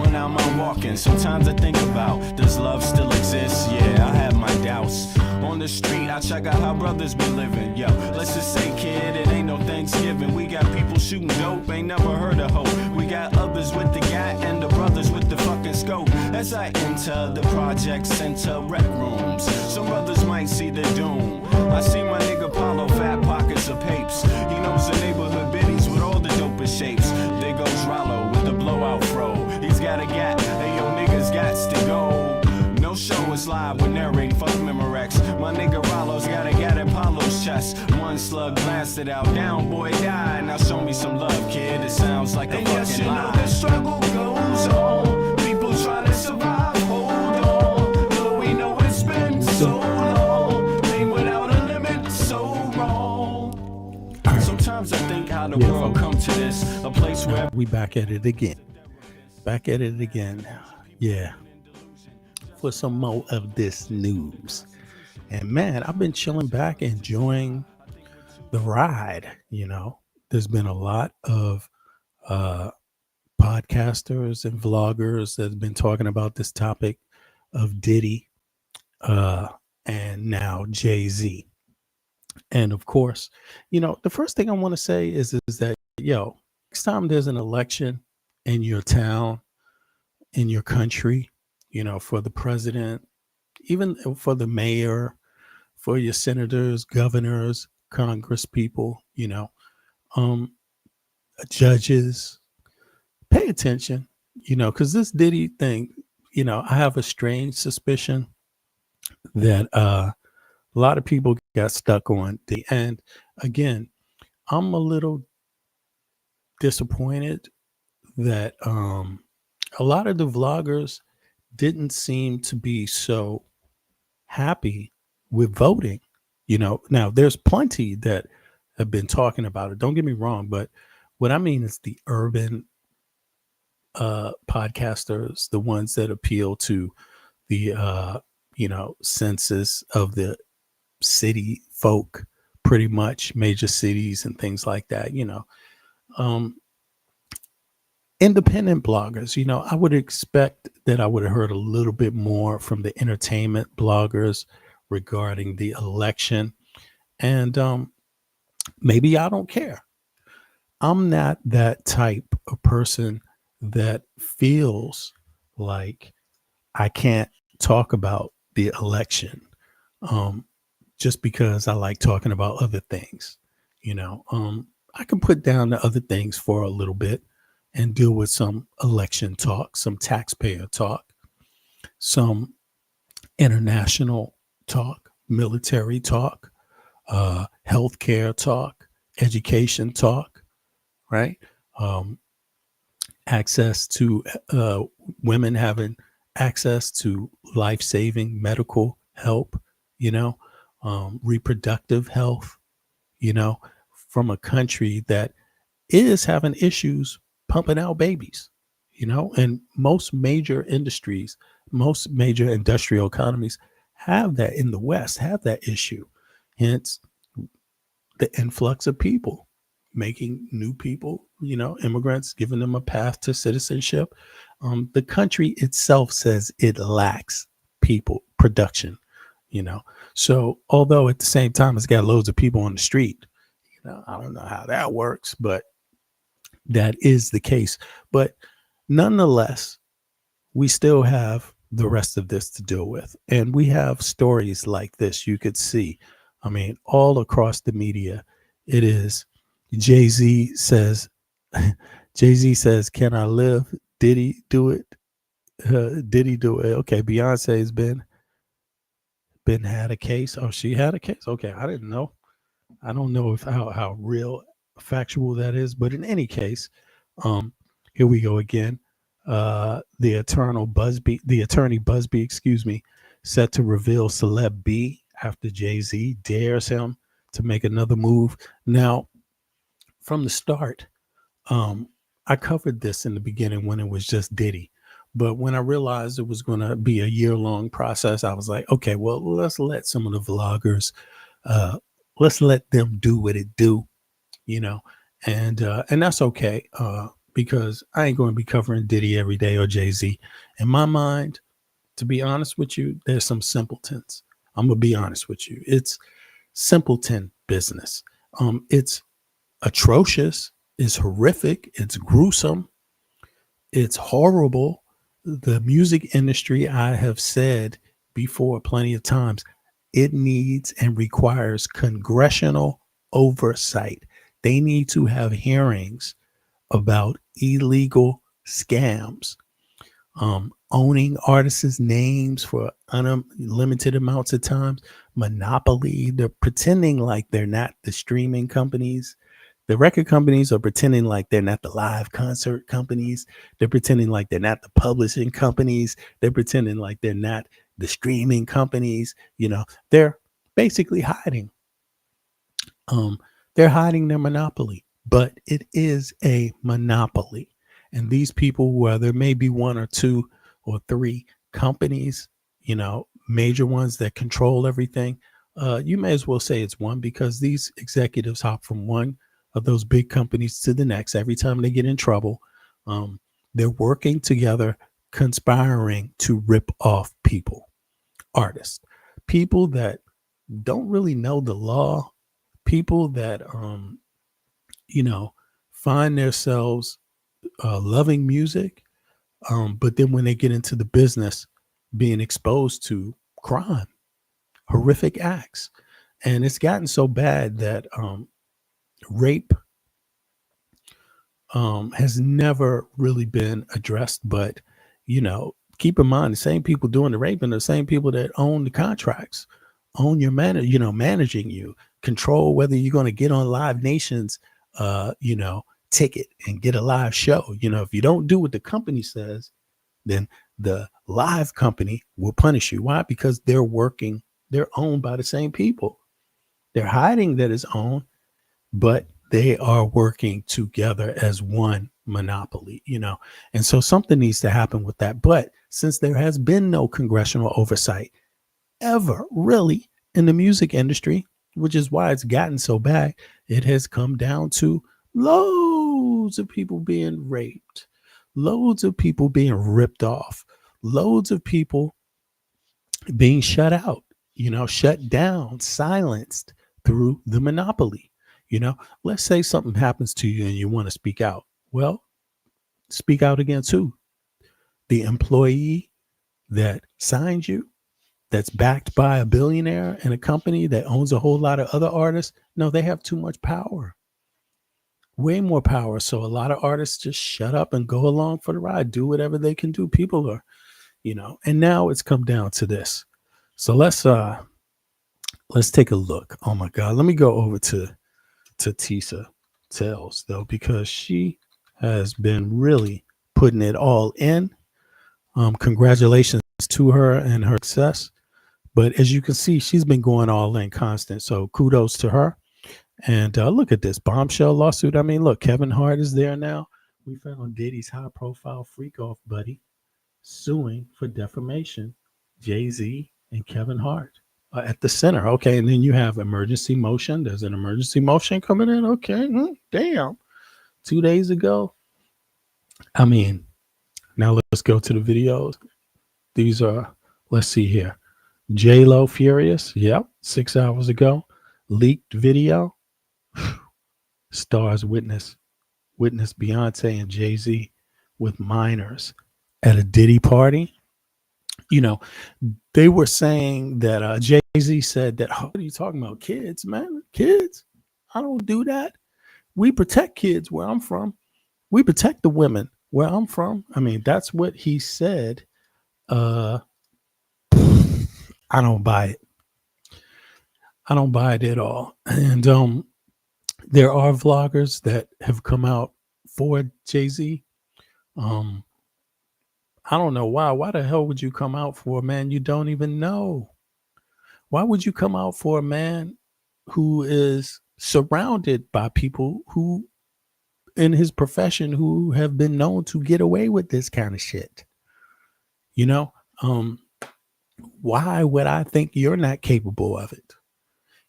when I'm out walking. Sometimes I think about, does love still exist? Yeah, I have my doubts. On the street, I check out how brothers be living. Yo, let's just say, kid, it ain't no Thanksgiving. We got people shooting dope, ain't never heard of hope. We got others with the gat and the brothers with the fucking scope. As I enter the project center rec rooms, some brothers might see the doom. I see my nigga Paulo, fat pockets of papes. He knows the neighborhood biddies with all the dopest shapes. There goes Rollo with the blowout fro. He's got a gat, hey yo niggas gots to go. No show is live with narrating, fuck Memorex. My nigga Rollo's got a gat in Paulo's chest. One slug blasted out, down boy died. Now show me some love, kid, it sounds like a fucking yes, you lie. Know the struggle goes on, people try to survive, hold on. But we know it's been so long, pain without a limit, so wrong. Sometimes I think how the world come to this, a place where we back at it again. Yeah. For some more of this news. And man, I've been chilling back, enjoying the ride. You know, there's been a lot of podcasters and vloggers that have been talking about this topic of Diddy and now Jay-Z. And of course, you know, the first thing I want to say is that, next time there's an election in your town, in your country, you know, for the president, even for the mayor, for your senators, governors, Congress people, you know, judges, pay attention, you know, because this Diddy thing, you know, I have a strange suspicion that a lot of people got stuck on the end. Again, I'm a little disappointed that a lot of the vloggers didn't seem to be so happy with voting. You know, now there's plenty that have been talking about it. Don't get me wrong, but what I mean is the urban podcasters, the ones that appeal to the census of the city folk, pretty much major cities and things like that, you know. Independent bloggers, you know, I would expect that I would have heard a little bit more from the entertainment bloggers regarding the election. And maybe I don't care. I'm not that type of person that feels like I can't talk about the election just because I like talking about other things. You know, I can put down the other things for a little bit and deal with some election talk, some taxpayer talk, some international talk, military talk, healthcare talk, education talk, right? Access to women having access to life-saving medical help, you know, reproductive health, you know, from a country that is having issues pumping out babies, you know, and most major industries, most major industrial economies have that in the West, have that issue. Hence the influx of people, making new people, you know, immigrants, giving them a path to citizenship. The country itself says it lacks people production, you know. So although at the same time it's got loads of people on the street, you know, I don't know how that works, but that is the case. But nonetheless, we still have the rest of this to deal with. And we have stories like this you could see. I mean, all across the media, it is Jay-Z says, can I live? Diddy do it? Diddy do it? Okay, Beyonce's been had a case. Oh, she had a case? Okay, I didn't know. I don't know if how real factual that is, but in any case, here we go again. The attorney Busby, excuse me, set to reveal Celeb B after Jay-Z dares him to make another move. Now, from the start, I covered this in the beginning when it was just Diddy. But when I realized it was going to be a year-long process, I was like, okay, well, let's let some of the vloggers, let's let them do what it do, you know, and that's okay, because I ain't going to be covering Diddy every day or Jay-Z. In my mind, to be honest with you, there's some simpletons. I'm going to be honest with you. It's simpleton business. It's atrocious. It's horrific. It's gruesome. It's horrible. The music industry, I have said before plenty of times, it needs and requires congressional oversight. They need to have hearings about illegal scams, owning artists' names for unlimited amounts of times, monopoly. They're pretending like they're not the streaming companies. The record companies are pretending like they're not the live concert companies. They're pretending like they're not the publishing companies. They're pretending like they're not the streaming companies. They're basically hiding. They're hiding their monopoly, but it is a monopoly. And these people, where there may be one or two or three companies, major ones that control everything, you may as well say it's one, because these executives hop from one of those big companies to the next every time they get in trouble. They're working together, conspiring to rip off people, artists, people that don't really know the law, people that find themselves loving music, but then when they get into the business, being exposed to crime, horrific acts. And it's gotten so bad that rape has never really been addressed. But keep in mind, the same people doing the raping are the same people that own the contracts, own your managing you, control whether you're going to get on Live Nation's ticket and get a live show. If you don't do what the company says, then the live company will punish you. Why? Because they're owned by the same people. They're hiding that it's owned, but they are working together as one monopoly, and so something needs to happen with that. But since there has been no congressional oversight ever really in the music industry, which is why it's gotten so bad, it has come down to loads of people being raped, loads of people being ripped off, loads of people being shut out, shut down, silenced through the monopoly. Let's say something happens to you and you want to speak out. Well, speak out against who? The employee that signed you, that's backed by a billionaire and a company that owns a whole lot of other artists? No, they have too much power. Way more power. So a lot of artists just shut up and go along for the ride, do whatever they can do. People are, and now it's come down to this. So let's take a look. Oh my God. Let me go over to Tisa Tells, though, because she has been really putting it all in. Congratulations to her and her success. But as you can see, she's been going all in constant. So kudos to her. And look at this bombshell lawsuit. I mean, look, Kevin Hart is there now. We found Diddy's high profile freak off buddy suing for defamation. Jay-Z and Kevin Hart at the center. Okay. And then you have emergency motion. There's an emergency motion coming in. Okay. Damn. 2 days ago. I mean, now let's go to the videos. These are, let's see here. J-Lo furious. Yep. 6 hours ago. Leaked video. Stars witness Beyonce and Jay-Z with minors at a Diddy party. They were saying that Jay-Z said that, what are you talking about? Kids, man, kids. I don't do that. We protect kids where I'm from. We protect the women where I'm from. I mean, that's what he said. I don't buy it. I don't buy it at all. And there are vloggers that have come out for Jay-Z. I don't know why. Why the hell would you come out for a man you don't even know? Why would you come out for a man who is surrounded by people who, in his profession, who have been known to get away with this kind of shit? Why would I think you're not capable of it?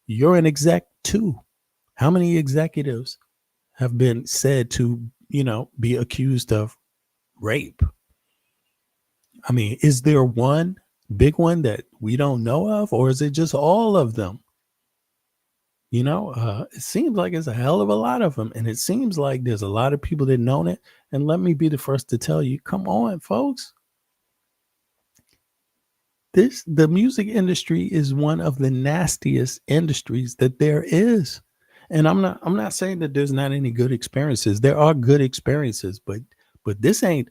You're an exec too. How many executives have been said to be accused of rape. I mean, is there one big one that we don't know of, or is it just all of them? It seems like it's a hell of a lot of them, and it seems like there's a lot of people that know it. And let me be the first to tell you, come on, folks. The music industry is one of the nastiest industries that there is. And I'm not saying that there's not any good experiences. There are good experiences, but this ain't,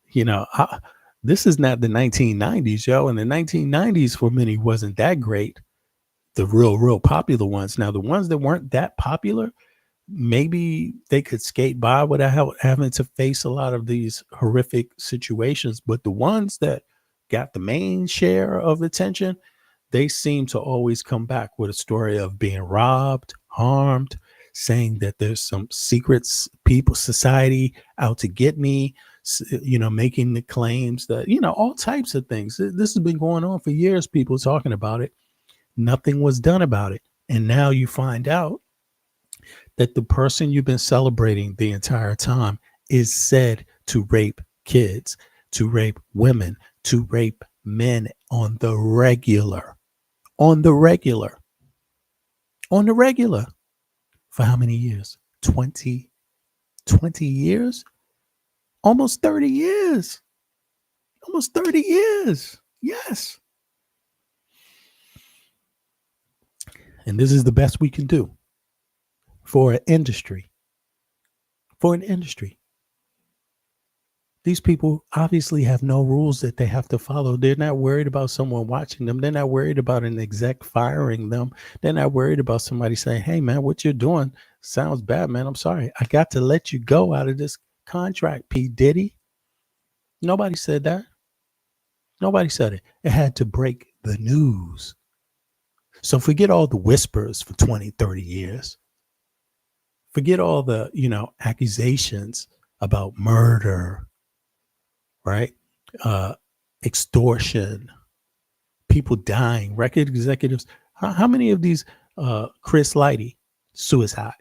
you know, I, this is not the 1990s, yo. And the 1990s for many wasn't that great. The real popular ones. Now, the ones that weren't that popular, maybe they could skate by without having to face a lot of these horrific situations. But the ones that got the main share of attention, they seem to always come back with a story of being robbed, harmed, saying that there's some secrets, people, society out to get me, making the claims that, all types of things. This has been going on for years, people talking about it. Nothing was done about it. And now you find out that the person you've been celebrating the entire time is said to rape kids, to rape women, to rape men on the regular, on the regular, on the regular. For how many years? 20 years? Almost 30 years. Almost 30 years. Yes. And this is the best we can do for an industry. For an industry. These people obviously have no rules that they have to follow. They're not worried about someone watching them. They're not worried about an exec firing them. They're not worried about somebody saying, hey, man, what you're doing sounds bad, man. I'm sorry. I got to let you go out of this contract, P. Diddy. Nobody said that. Nobody said it. It had to break the news. So forget all the whispers for 20, 30 years. Forget all the, accusations about murder, right? Extortion, people dying, record executives. How many of these, Chris Lighty, suicide,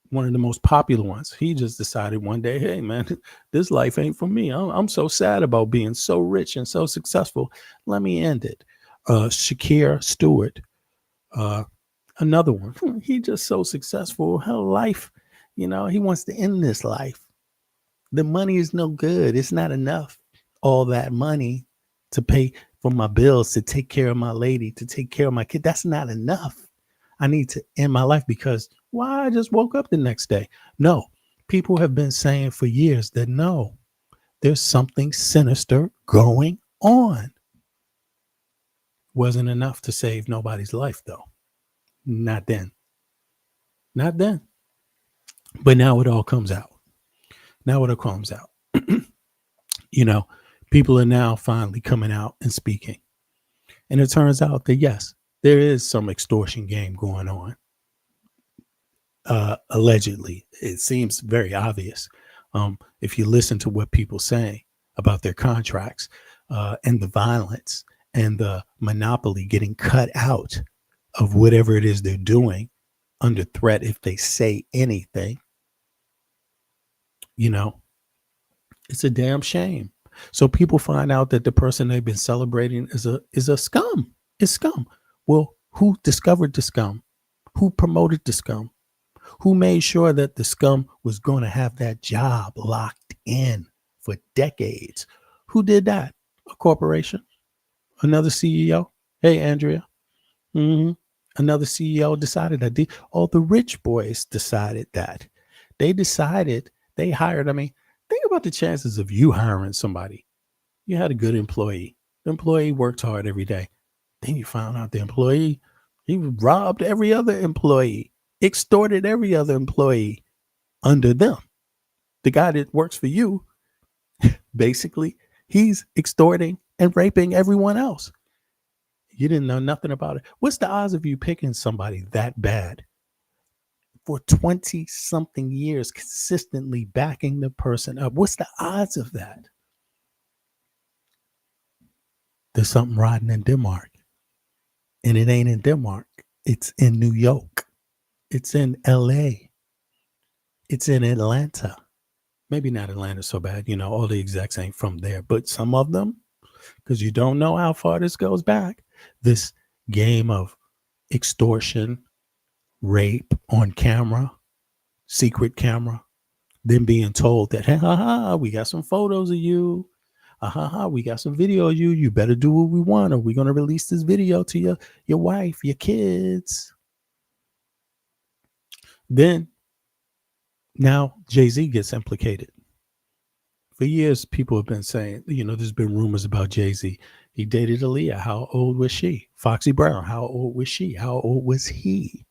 one of the most popular ones. He just decided one day, hey, man, this life ain't for me. I'm so sad about being so rich and so successful. Let me end it. Shakir Stewart, another one. He just so successful. Her life, he wants to end this life. The money is no good. It's not enough. All that money to pay for my bills, to take care of my lady, to take care of my kid. That's not enough. I need to end my life because why? I just woke up the next day. No, people have been saying for years that no, there's something sinister going on. Wasn't enough to save nobody's life, though. Not then. Not then. But now it all comes out. Now it all comes out. People are now finally coming out and speaking. And it turns out that, yes, there is some extortion game going on. Allegedly, it seems very obvious. If you listen to what people say about their contracts and the violence and the monopoly getting cut out of whatever it is they're doing under threat if they say anything, it's a damn shame. So people find out that the person they've been celebrating is a scum. It's scum. Well, who discovered the scum? Who promoted the scum? Who made sure that the scum was going to have that job locked in for decades? Who did that? A corporation? Another CEO? Hey, Andrea. Another CEO decided that. All the rich boys decided that. They decided, they hired. I mean, think about the chances of you hiring somebody. You had a good employee. The employee worked hard every day. Then you found out the employee, he robbed every other employee, extorted every other employee under them. The guy that works for you, basically, he's extorting and raping everyone else. You didn't know nothing about it. What's the odds of you picking somebody that bad for 20 something years, consistently backing the person up? What's the odds of that? There's something rotten in Denmark. And it ain't in Denmark. It's in New York. It's in LA. It's in Atlanta. Maybe not Atlanta so bad. All the execs ain't from there, but some of them, because you don't know how far this goes back. This game of extortion, rape on camera, secret camera, then being told that, hey, ha, ha, we got some photos of you. Ha, ha, we got some video of you. You better do what we want, or we're going to release this video to your wife, your kids. Then now Jay-Z gets implicated. For years, people have been saying, there's been rumors about Jay-Z. He dated Aaliyah. How old was she? Foxy Brown. How old was she? How old was he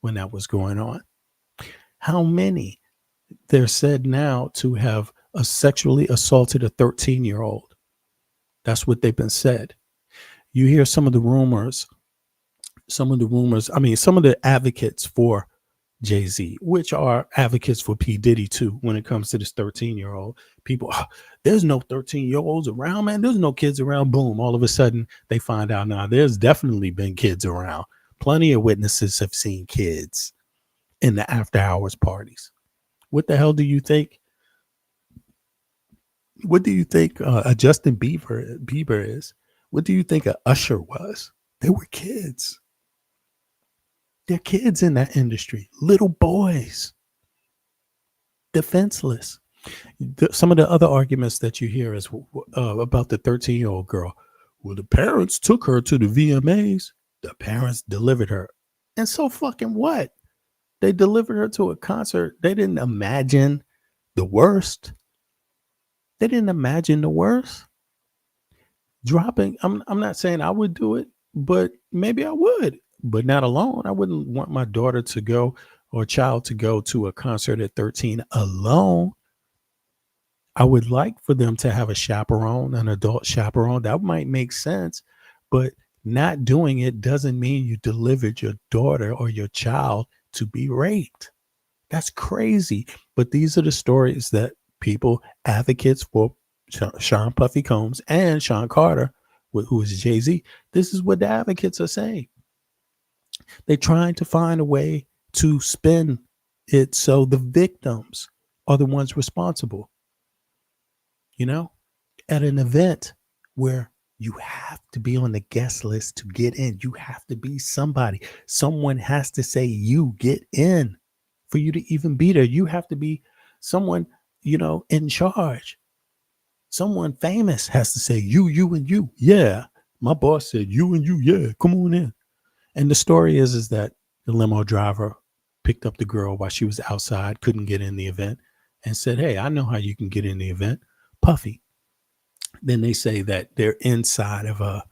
when that was going on? How many? They're said now to have sexually assaulted a 13-year-old. That's what they've been said. You hear some of the rumors, some of the advocates for Jay-Z, which are advocates for P. Diddy too, when it comes to this 13-year-old. People, there's no 13-year-olds around, man. There's no kids around. Boom. All of a sudden, they find out now there's definitely been kids around. Plenty of witnesses have seen kids in the after-hours parties. What the hell do you think? What do you think a Justin Bieber is? What do you think a Usher was? They were kids. They're kids in that industry, little boys, defenseless. Some of the other arguments that you hear is about the 13-year-old girl. Well, the parents took her to the VMAs. The parents delivered her. And so fucking what? They delivered her to a concert. They didn't imagine the worst. They didn't imagine the worst. Dropping, I'm not saying I would do it, but maybe I would. But not alone. I wouldn't want my daughter to go or child to go to a concert at 13 alone. I would like for them to have a chaperone, an adult chaperone. That might make sense. But not doing it doesn't mean you delivered your daughter or your child to be raped. That's crazy. But these are the stories that people, advocates for Sean Puffy Combs and Sean Carter, who is Jay-Z, this is what the advocates are saying. They're trying to find a way to spin it so the victims are the ones responsible. At an event where you have to be on the guest list to get in, you have to be somebody. Someone has to say you get in for you to even be there. You have to be someone, in charge. Someone famous has to say you, and you. Yeah, my boss said you and you. Yeah, come on in. And the story is that the limo driver picked up the girl while she was outside, couldn't get in the event, and said, hey, I know how you can get in the event. Puffy. Then they say that they're inside of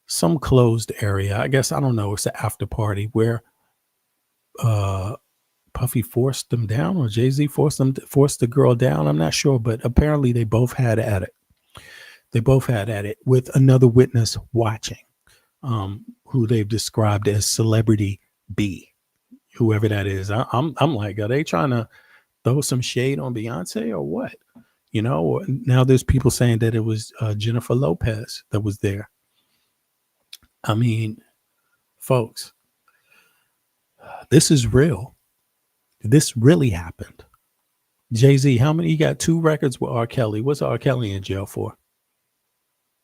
some closed area. I guess, I don't know, it's an after party where Puffy forced them down, or Jay-Z forced the girl down. I'm not sure, but apparently they both had at it. They both had at it with another witness watching. Who they've described as Celebrity B, whoever that is. I'm like, are they trying to throw some shade on Beyonce or what? Now there's people saying that it was Jennifer Lopez that was there. I mean, folks, this is real. This really happened. Jay-Z, how many? He got 2 records with R. Kelly. What's R. Kelly in jail for?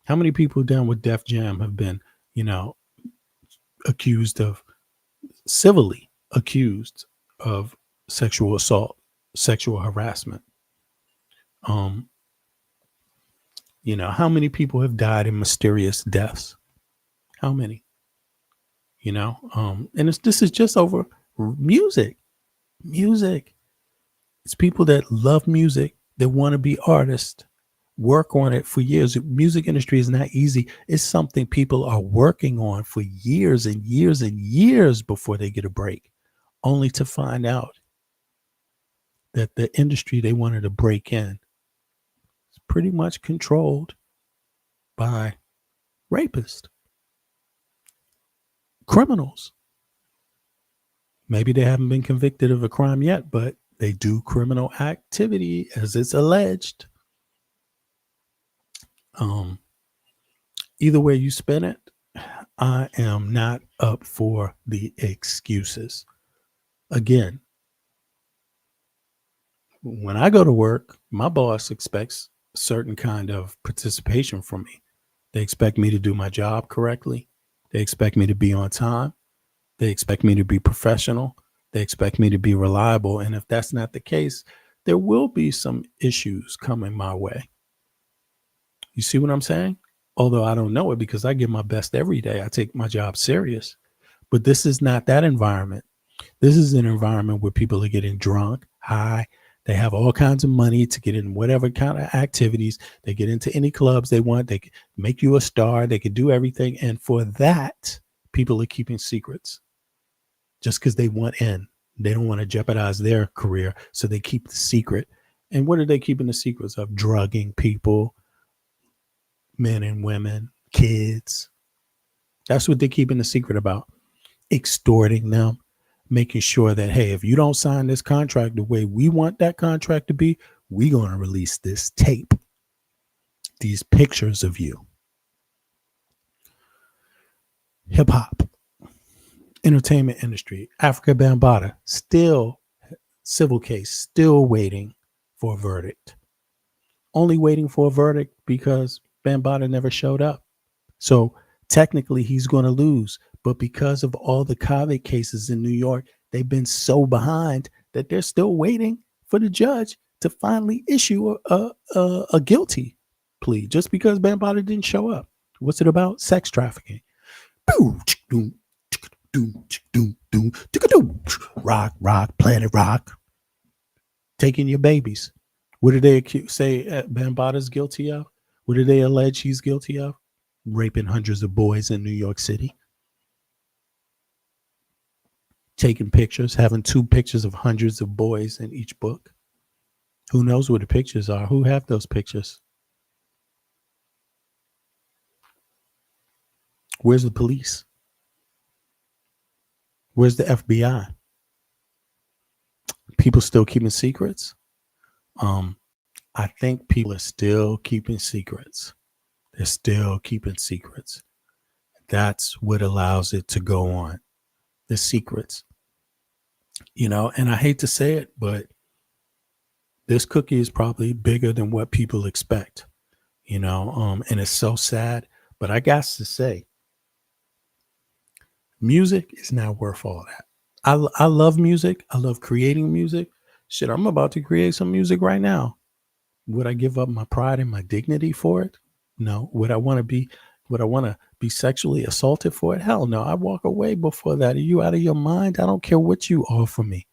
How many people down with Def Jam have been, civilly accused of sexual assault, sexual harassment? How many people have died in mysterious deaths? How many? And this is just over music. It's people that love music, that want to be artists, work on it for years. The music industry is not easy. It's something people are working on for years and years and years before they get a break, only to find out that the industry they wanted to break in is pretty much controlled by rapists, criminals. Maybe they haven't been convicted of a crime yet, but they do criminal activity as it's alleged. Either way you spin it, I am not up for the excuses. Again, When I go to work, my boss expects a certain kind of participation from me. They expect me to do my job correctly. They expect me to be on time. They expect me to be professional. They expect me to be reliable. And if that's not the case, there will be some issues coming my way. You see what I'm saying? Although I don't know it because I give my best every day. I take my job serious. But this is not that environment. This is an environment where people are getting drunk, high. They have all kinds of money to get in whatever kind of activities. They get into any clubs they want. They can make you a star. They can do everything. And for that, people are keeping secrets just because they want in. They don't want to jeopardize their career. So they keep the secret. And what are they keeping the secrets of? Drugging people, men and women, kids. That's what they're keeping the secret about. Extorting them, making sure that, hey, if you don't sign this contract the way we want that contract to be, we're going to release this tape, these pictures of you. Hip hop, entertainment industry, Africa Bambaataa, still civil case, still waiting for a verdict. Only waiting for a verdict because Bambaataa never showed up. So technically he's going to lose. But because of all the COVID cases in New York, they've been so behind that they're still waiting for the judge to finally issue a guilty plea just because Bambaataa didn't show up. What's it about? Sex trafficking. Rock, rock, planet rock. Taking your babies. What did they say Bambaataa's guilty of? What did they allege he's guilty of? Raping hundreds of boys in New York City. Taking pictures, having 2 pictures of hundreds of boys in each book. Who knows what the pictures are? Who have those pictures? Where's the police? Where's the FBI? People still keeping secrets? I think people are still keeping secrets. They're still keeping secrets. That's what allows it to go on. The secrets. And I hate to say it, but this cookie is probably bigger than what people expect, and it's so sad, but I got to say, music is not worth all that. I love music. I love creating music. Shit, I'm about to create some music right now. Would I give up my pride and my dignity for it? No. Would I want to be sexually assaulted for it? Hell no. I walk away before that. Are you out of your mind? I don't care what you offer me.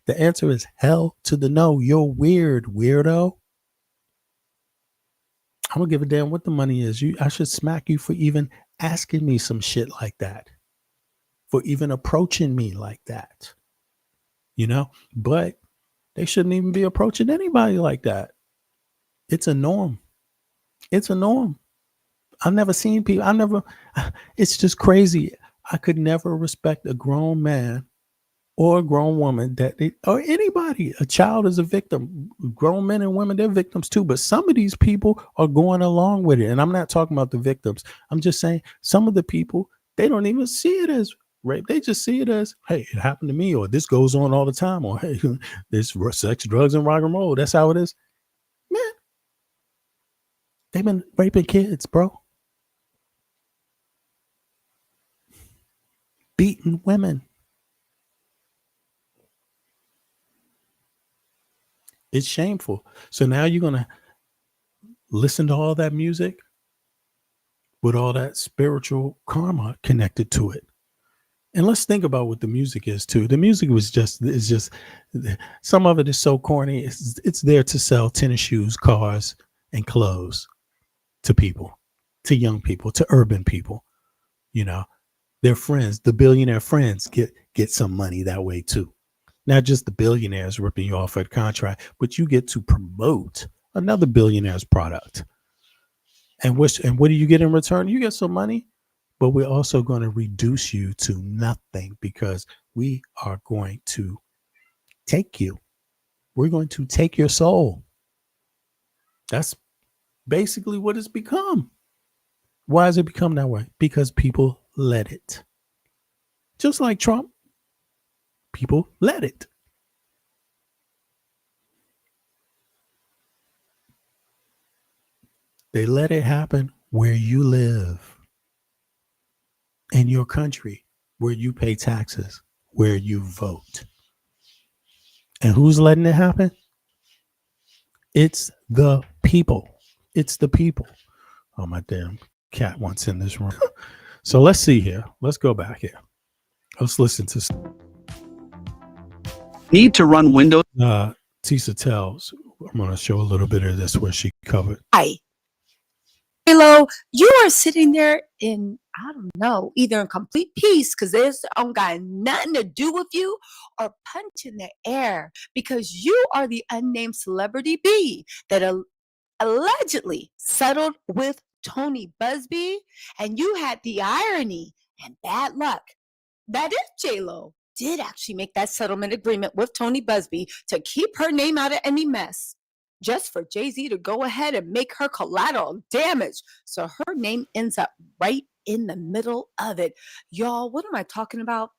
The answer is hell to the no. You're weird, weirdo. I don't give a damn what the money is. I should smack you for even asking me some shit like that. For even approaching me like that. But they shouldn't even be approaching anybody like that. It's a norm. It's a norm. I've never seen people. It's just crazy. I could never respect a grown man or a grown woman or anybody. A child is a victim. Grown men and women, they're victims too. But some of these people are going along with it. And I'm not talking about the victims. I'm just saying some of the people, they don't even see it as rape. They just see it as, hey, it happened to me, or this goes on all the time, or hey, this sex, drugs, and rock and roll. That's how it is. Man, they've been raping kids, bro. Beating women. It's shameful. So now you're going to listen to all that music with all that spiritual karma connected to it. And let's think about what the music is too. The music is just some of it is so corny. It's there to sell tennis shoes, cars, and clothes to people, to young people, to urban people. Their friends, the billionaire friends get some money that way too. Not just the billionaires ripping you off at contract, but you get to promote another billionaire's product. And what do you get in return? You get some money, but we're also going to reduce you to nothing because we are going to take you. We're going to take your soul. That's basically what it's become. Why has it become that way? Because people let it. Just like Trump, people let it. They let it happen where you live, in your country, where you pay taxes, where you vote. And who's letting it happen? It's the people. It's the people. Oh, my damn cat wants in this room. So let's see here. Let's go back here. Let's listen to Need to run Windows. Tisa Tells. I'm going to show a little bit of this where she covered. Hi. Hello, you are sitting there in, I don't know, either in complete peace because there's don't got nothing to do with you, or punch in the air because you are the unnamed celebrity B that allegedly settled with Tony Busby, and you had the irony and bad luck that if J-Lo did actually make that settlement agreement with Tony Busby to keep her name out of any mess, just for Jay-Z to go ahead and make her collateral damage, so her name ends up right in the middle of it. Y'all, what am I talking about?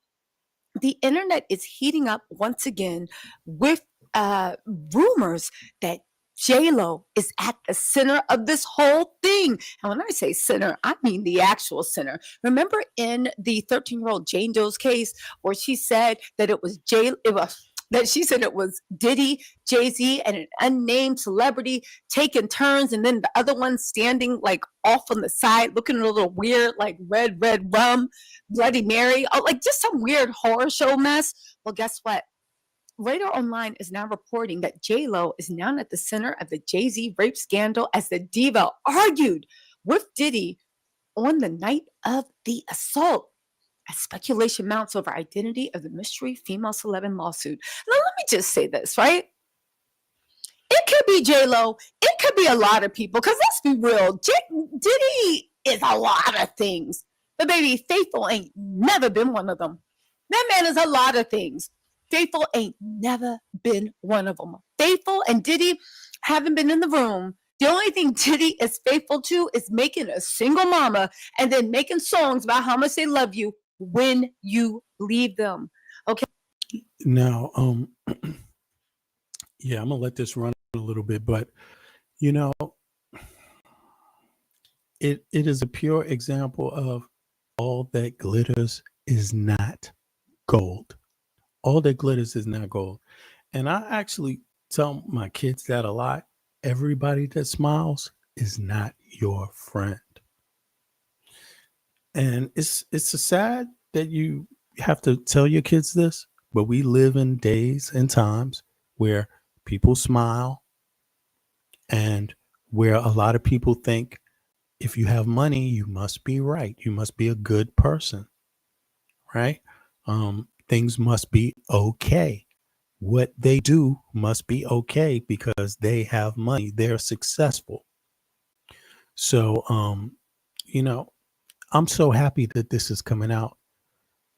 The internet is heating up once again with rumors that J-Lo is at the center of this whole thing. And when I say center, I mean the actual center. Remember in the 13-year-old Jane Doe's case where she said that it was Diddy, Jay-Z, and an unnamed celebrity taking turns, and then the other one standing like off on the side, looking a little weird, like red rum, Bloody Mary, like just some weird horror show mess. Well, guess what? Radar Online is now reporting that J-Lo is now at the center of the Jay-Z rape scandal as the diva argued with Diddy on the night of the assault. As speculation mounts over identity of the mystery female celeb in lawsuit. Now, let me just say this, right? It could be J-Lo. It could be a lot of people, because let's be real. Diddy is a lot of things. But baby, Faithful ain't never been one of them. That man is a lot of things. Faithful ain't never been one of them. Faithful and Diddy haven't been in the room. The only thing Diddy is faithful to is making a single mama and then making songs about how much they love you when you leave them. Okay. Now, yeah, I'm gonna let this run a little bit, but you know, it is a pure example of all that glitters is not gold. All that glitters is not gold. And I actually tell my kids that a lot. Everybody that smiles is not your friend. And it's a sad that you have to tell your kids this, but we live in days and times where people smile, and where a lot of people think if you have money, you must be right. You must be a good person, right? Things must be okay. What they do must be okay because they have money. They're successful. So, I'm so happy that this is coming out,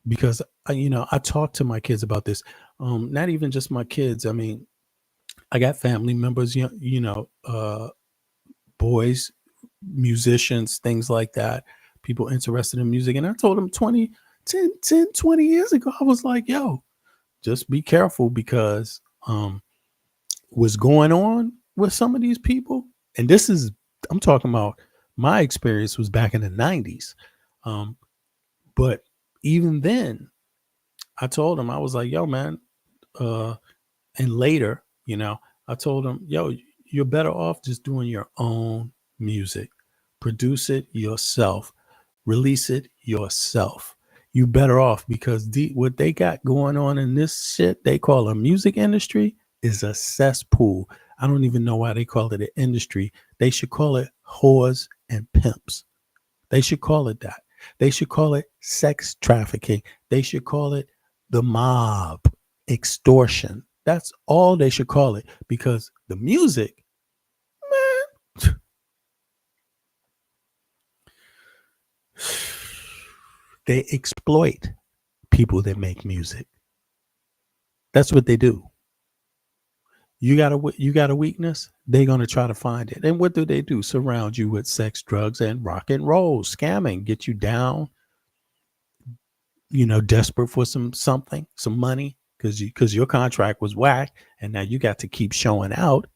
because I talk to my kids about this. Not even just my kids. I mean, I got family members, boys, musicians, things like that, people interested in music. And I told them 20 years ago, I was like, yo, just be careful, because what's going on with some of these people, and I'm talking about my experience was back in the 90s. But even then, I told them, I was like, yo, man, and later, I told them, yo, you're better off just doing your own music. Produce it yourself. Release it yourself. You better off, because what they got going on in this shit they call a music industry is a cesspool. I don't even know why they call it an industry. They should call it whores and pimps. They should call it that. They should call it sex trafficking. They should call it the mob, extortion. That's all they should call it, because the music, man, they exploit people that make music. That's what they do. You got a weakness, they're going to try to find it. And what do? Surround you with sex, drugs, and rock and roll, scamming, get you down, desperate for some money, because your contract was whack, and now you got to keep showing out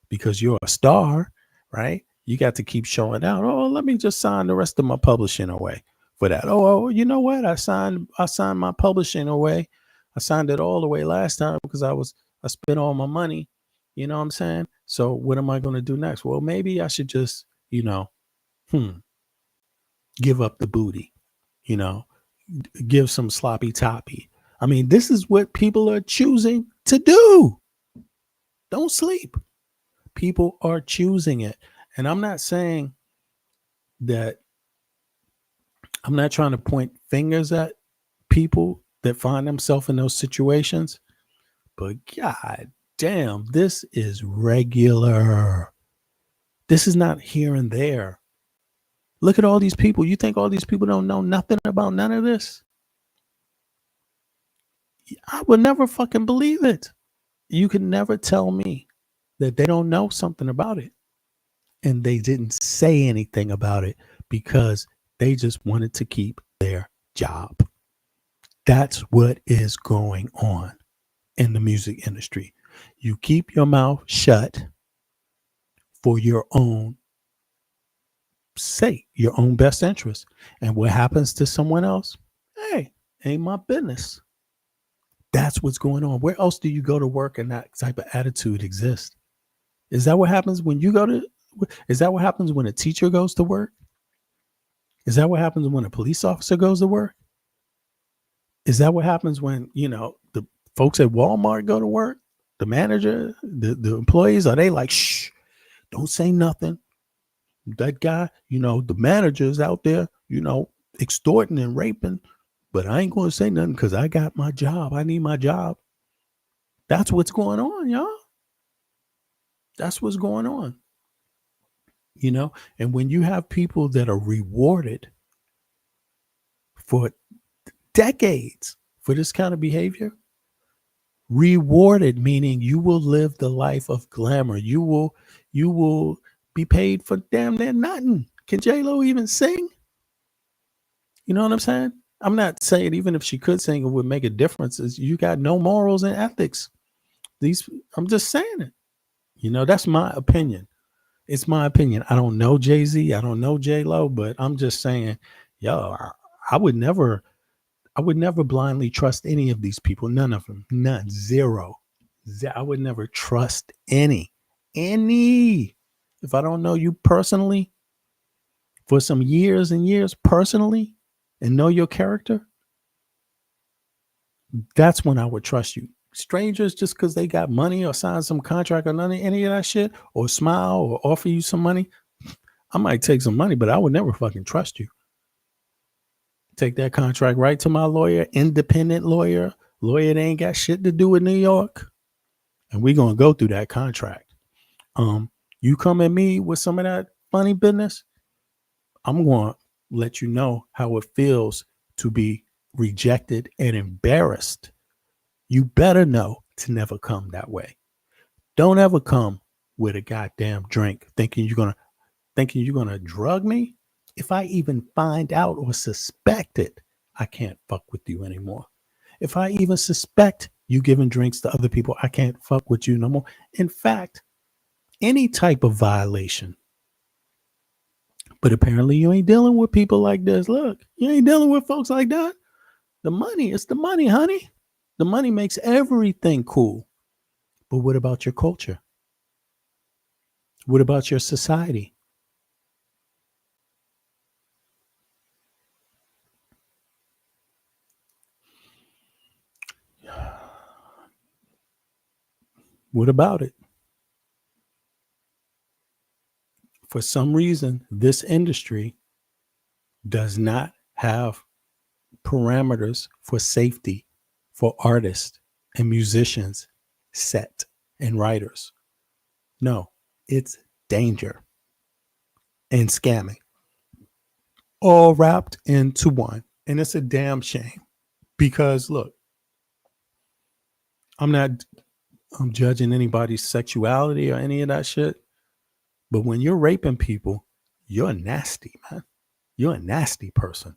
because you're a star, right? You got to keep showing out. Oh, let me just sign the rest of my publishing away for that. Oh, you know what? I signed my publishing away. I signed it all the way last time because I spent all my money. You know what I'm saying? So what am I going to do next? Well, maybe I should just, give up the booty, you know, give some sloppy toppy. I mean, this is what people are choosing to do. Don't sleep. People are choosing it. And I'm not saying that I'm not trying to point fingers at people that find themselves in those situations, but God damn, this is regular. This is not here and there. Look at all these people. You think all these people don't know nothing about none of this? I would never fucking believe it. You can never tell me that they don't know something about it. And they didn't say anything about it because they just wanted to keep their job. That's what is going on in the music industry. You keep your mouth shut for your own sake, your own best interest. And what happens to someone else? Hey, ain't my business. That's what's going on. Where else do you go to work and that type of attitude exists? Is that what happens when is that what happens when a teacher goes to work? Is that what happens when a police officer goes to work? Is that what happens when, the folks at Walmart go to work? The manager, the employees, are they like, shh, don't say nothing? That guy, the manager's out there, extorting and raping, but I ain't going to say nothing because I got my job. I need my job. That's what's going on, y'all. That's what's going on. And when you have people that are rewarded for decades for this kind of behavior, rewarded meaning you will live the life of glamour. You will be paid for damn near nothing. Can J-Lo even sing? You know what I'm saying? I'm not saying even if she could sing, it would make a difference. You got no morals and ethics. I'm just saying it. That's my opinion. It's my opinion. I don't know Jay-Z. I don't know J-Lo, but I'm just saying, I would never blindly trust any of these people. None of them. None. Zero. I would never trust any. If I don't know you personally for some years and years personally and know your character, that's when I would trust you. Strangers, just because they got money or signed some contract or none of any of that shit, or smile or offer you some money, I might take some money, but I would never fucking trust you. Take that contract right to my lawyer, independent lawyer that ain't got shit to do with New York, and we're gonna go through that contract. You come at me with some of that funny business, I'm gonna let you know how it feels to be rejected and embarrassed. You better know to never come that way. Don't ever come with a goddamn drink thinking you're gonna drug me. If I even find out or suspect it, I can't fuck with you anymore. If I even suspect you giving drinks to other people, I can't fuck with you no more. In fact, any type of violation. But apparently you ain't dealing with people like this. Look, you ain't dealing with folks like that. The money, it's the money, honey. The money makes everything cool. But what about your culture? What about your society? What about it? For some reason, this industry does not have parameters for safety for artists and musicians set and writers. No, it's danger and scamming all wrapped into one. And it's a damn shame because look, I'm judging anybody's sexuality or any of that shit. But when you're raping people, you're nasty, man. You're a nasty person.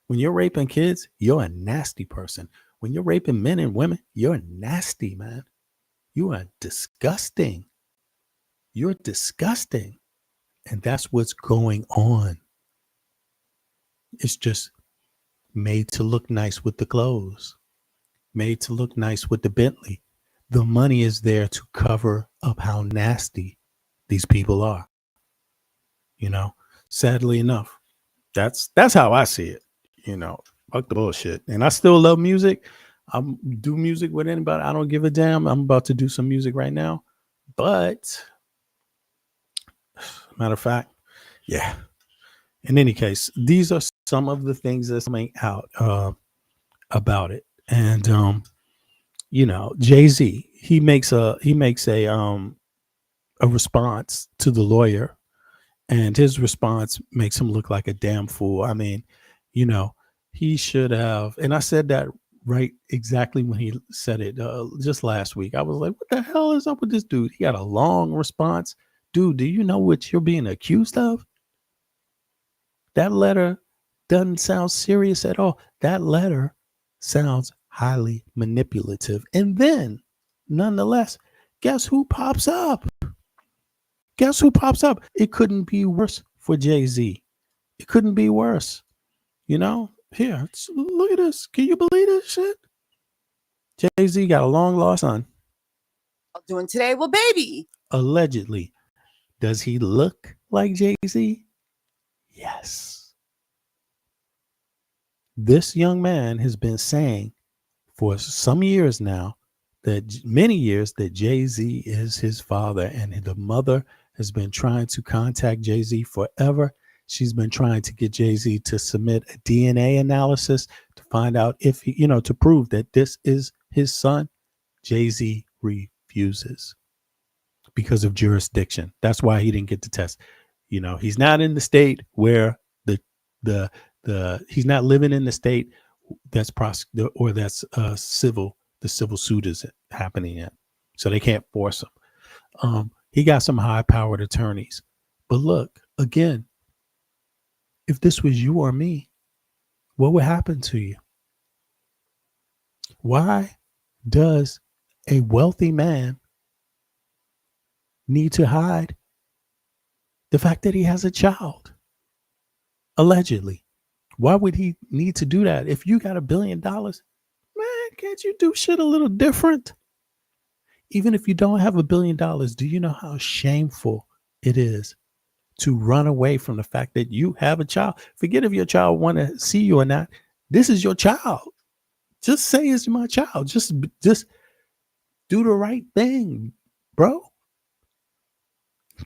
When you're raping kids, you're a nasty person. When you're raping men and women, you're nasty, man. You are disgusting. You're disgusting. And that's what's going on. It's just made to look nice with the clothes, made to look nice with the Bentley. The money is there to cover up how nasty these people are. You know, sadly enough, that's how I see it. You know, fuck the bullshit. And I still love music. I do music with anybody. I don't give a damn. I'm about to do some music right now. But matter of fact, yeah. In any case, these are some of the things that's coming out about it. And you know, Jay-Z, he makes a response to the lawyer, and his response makes him look like a damn fool. I mean, you know, he should have, and I said that right exactly when he said it just last week. I was like, what the hell is up with this dude? He got a long response. Dude, do you know what you're being accused of? That letter doesn't sound serious at all. That letter sounds highly manipulative. And then, nonetheless, guess who pops up? Guess who pops up? It couldn't be worse for Jay-Z. It couldn't be worse. You know, here, look at this. Can you believe this shit? Jay-Z got a long lost son. Doing today? Well, baby. Allegedly. Does he look like Jay-Z? Yes. This young man has been saying for some years now, that many years, that Jay-Z is his father, and the mother has been trying to contact Jay-Z forever. She's been trying to get Jay-Z to submit a DNA analysis to find out if he, you know, to prove that this is his son. Jay-Z refuses because of jurisdiction. That's why he didn't get the test. You know, he's not in the state where he's not living in the state that's civil. The civil suit is happening in, so they can't force him. He got some high-powered attorneys, but look again. If this was you or me, what would happen to you? Why does a wealthy man need to hide the fact that he has a child? Allegedly. Why would he need to do that? If you got $1 billion, man, can't you do shit a little different? Even if you don't have $1 billion, do you know how shameful it is to run away from the fact that you have a child? Forget if your child want to see you or not. This is your child. Just say it's my child. Just do the right thing, bro.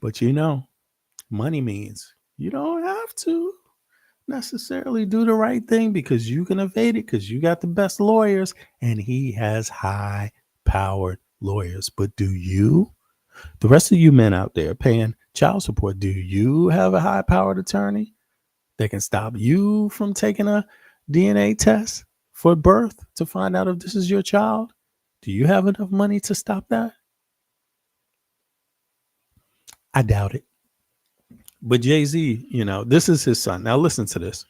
But you know, money means you don't have to necessarily do the right thing because you can evade it because you got the best lawyers, and he has high-powered lawyers. But do you? The rest of you men out there paying child support, do you have a high-powered attorney that can stop you from taking a DNA test for birth to find out if this is your child? Do you have enough money to stop that? I doubt it. But Jay-Z, you know, this is his son. Now listen to this.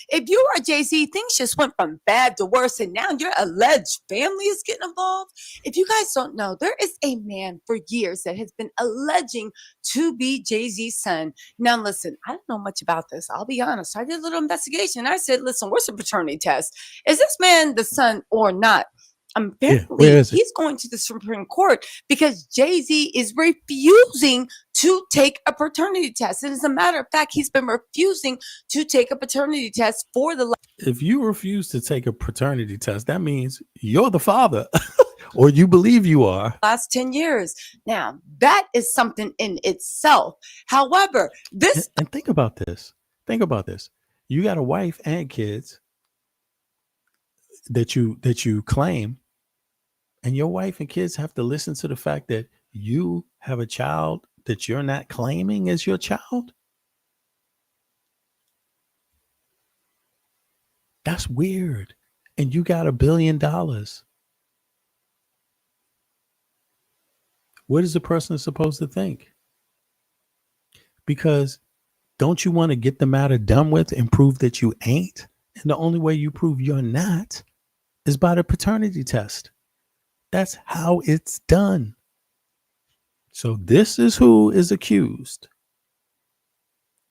If you are Jay-Z, things just went from bad to worse, and now your alleged family is getting involved. If you guys don't know, there is a man for years that has been alleging to be Jay-Z's son. Now, listen, I don't know much about this. I'll be honest. I did a little investigation. I said, listen, where's the paternity test? Is this man the son or not? Apparently, he's going to the Supreme Court because Jay-Z is refusing to take a paternity test. And as a matter of fact, he's been refusing to take a paternity test for the. If you refuse to take a paternity test, that means you're the father or you believe you are. Last 10 years. Now, that is something in itself. However, this. And think about this. Think about this. You got a wife and kids that you claim. And your wife and kids have to listen to the fact that you have a child that you're not claiming as your child. That's weird. And you got $1 billion. What is the person supposed to think? Because don't you want to get the matter done with and prove that you ain't? And the only way you prove you're not is by the paternity test. That's how it's done. So this is who is accused.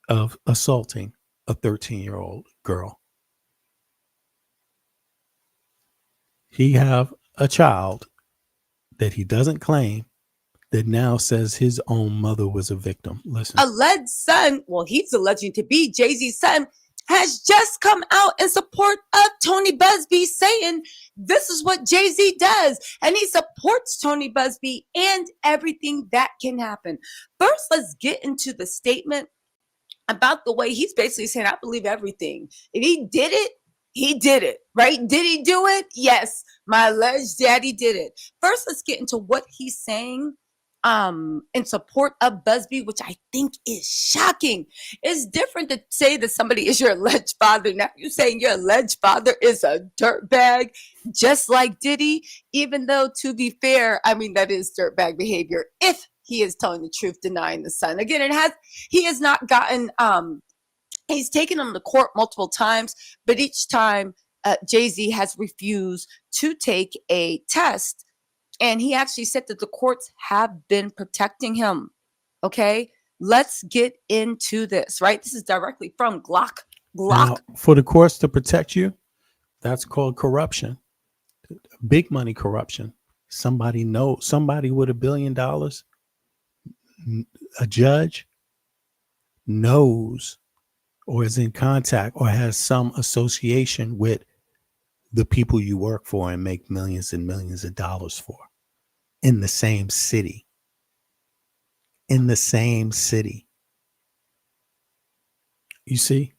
of assaulting a 13-year-old girl. He have a child that he doesn't claim that now says his own mother was a victim. Listen. Alleged son, well, he's alleging to be Jay-Z's son, has just come out in support of Tony Busby, saying this is what Jay-Z does. And he supports Tony Busby and everything that can happen. First, let's get into the statement about the way he's basically saying, I believe everything. If he did it, he did it, right? Did he do it? Yes, my alleged daddy did it. First, let's get into what he's saying in support of Busby, which I think is shocking. It's different to say that somebody is your alleged father. Now you're saying your alleged father is a dirtbag, just like Diddy, even though, to be fair, I mean, that is dirtbag behavior if he is telling the truth, denying the son. Again, he has not gotten, he's taken him to court multiple times, but each time Jay-Z has refused to take a test. And he actually said that the courts have been protecting him. Okay, let's get into this, right? This is directly from Glock. Now, for the courts to protect you, that's called corruption. Big money corruption. Somebody with $1 billion, a judge knows or is in contact or has some association with the people you work for and make millions and millions of dollars for in the same city. In the same city. You see?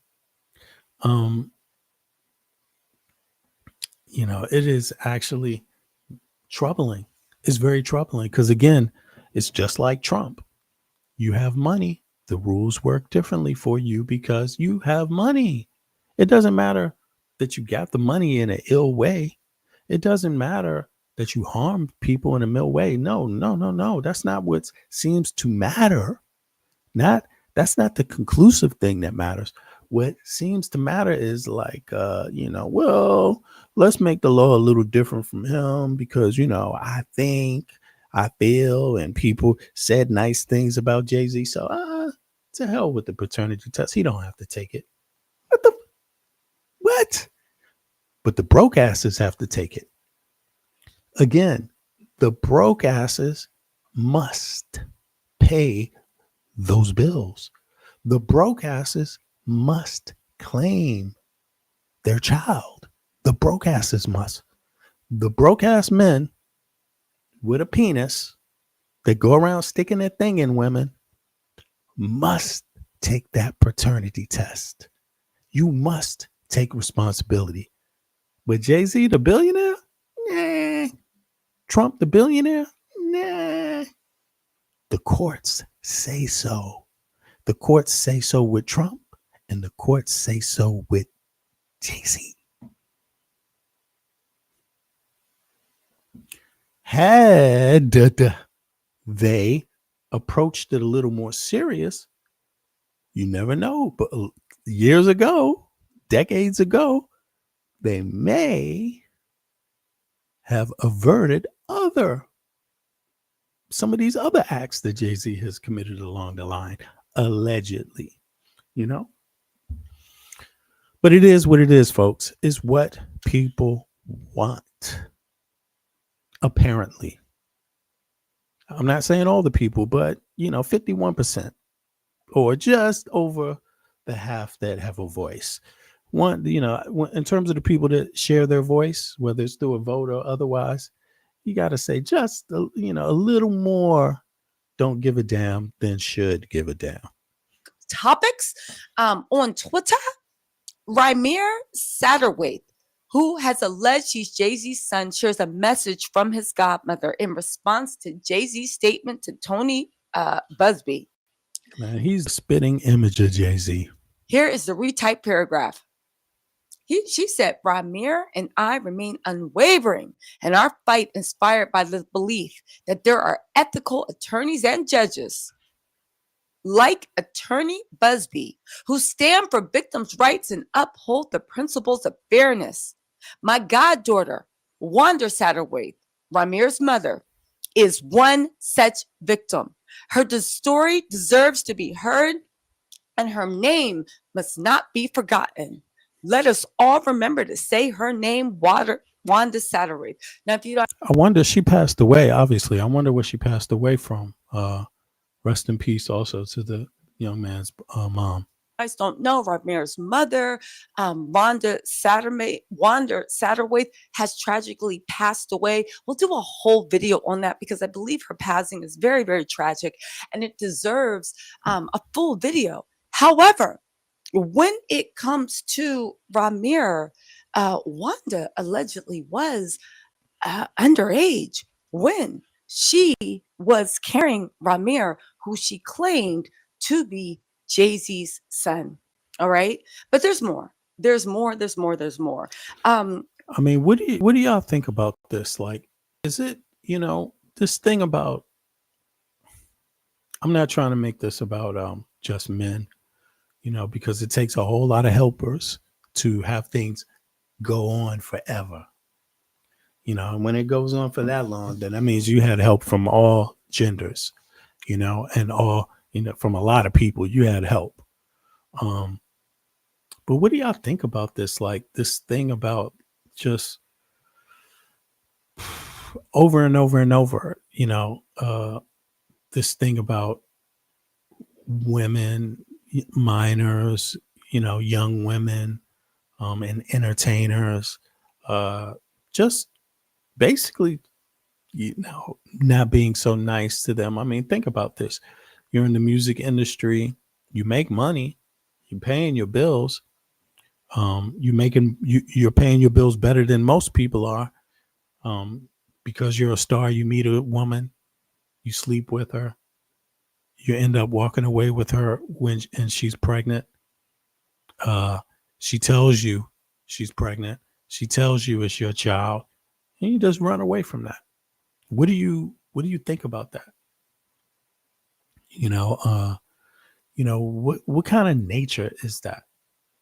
It is actually troubling. It's very troubling because, again, it's just like Trump. You have money. The rules work differently for you because you have money. It doesn't matter that you got the money in an ill way. It doesn't matter that you harmed people in a ill way. No. That's not what seems to matter. That's not the conclusive thing that matters. What seems to matter is like, well, let's make the law a little different from him because, I feel, and people said nice things about Jay-Z. So, to hell with the paternity test. He don't have to take it. What? But the broke asses have to take it. Again, the broke asses must pay those bills. The broke asses must claim their child. The broke asses must. The broke ass men with a penis that go around sticking their thing in women must take that paternity test. You must take responsibility. But Jay-Z, the billionaire? Nah. Trump, the billionaire? Nah. The courts say so. The courts say so with Trump, and the courts say so with Jay-Z. Had they approached it a little more serious, you never know. But years ago, decades ago, they may have averted some of these other acts that Jay-Z has committed along the line, allegedly, But it is what it is, folks. It's what people want. Apparently. I'm not saying all the people, but 51% or just over the half that have a voice. In terms of the people that share their voice, whether it's through a vote or otherwise, you got to say just a little more don't give a damn than should give a damn. Topics on Twitter. Ramir Satterthwaite, who has alleged he's Jay-Z's son, shares a message from his godmother in response to Jay-Z's statement to Tony Busby. Man, he's a spitting image of Jay-Z. Here is the retyped paragraph. She said, Ramir and I remain unwavering in our fight, inspired by the belief that there are ethical attorneys and judges like Attorney Busby who stand for victims' rights and uphold the principles of fairness. My goddaughter, Wanda Satterthwaite, Ramir's mother, is one such victim. Her story deserves to be heard and her name must not be forgotten. Let us all remember to say her name, Wanda Satterwhite. Now, if you don't I wonder, she passed away, obviously. I wonder what she passed away from. Rest in peace also to the young man's mom. guys don't know, Ramir's mother, Wanda Satterwhite, has tragically passed away. We'll do a whole video on that because I believe her passing is very, very tragic and it deserves a full video. However, when it comes to Ramir, Wanda allegedly was underage when she was carrying Ramir, who she claimed to be Jay-Z's son. All right. But there's more. There's more. There's more. There's more. I mean, what do y'all think about this? Like, is it, this thing about, I'm not trying to make this about just men, because it takes a whole lot of helpers to have things go on forever. And when it goes on for that long, then that means you had help from all genders, and all, from a lot of people, you had help. But what do y'all think about this? Like this thing about just over and over and over, this thing about women, minors, young women, and entertainers, just basically, not being so nice to them. I mean, think about this. You're in the music industry, you make money, you're paying your bills. You're paying your bills better than most people are. Because you're a star, you meet a woman, you sleep with her, you end up walking away with her and she's pregnant. She tells you she's pregnant. She tells you it's your child, and you just run away from that. What do you think about that? What kind of nature is that?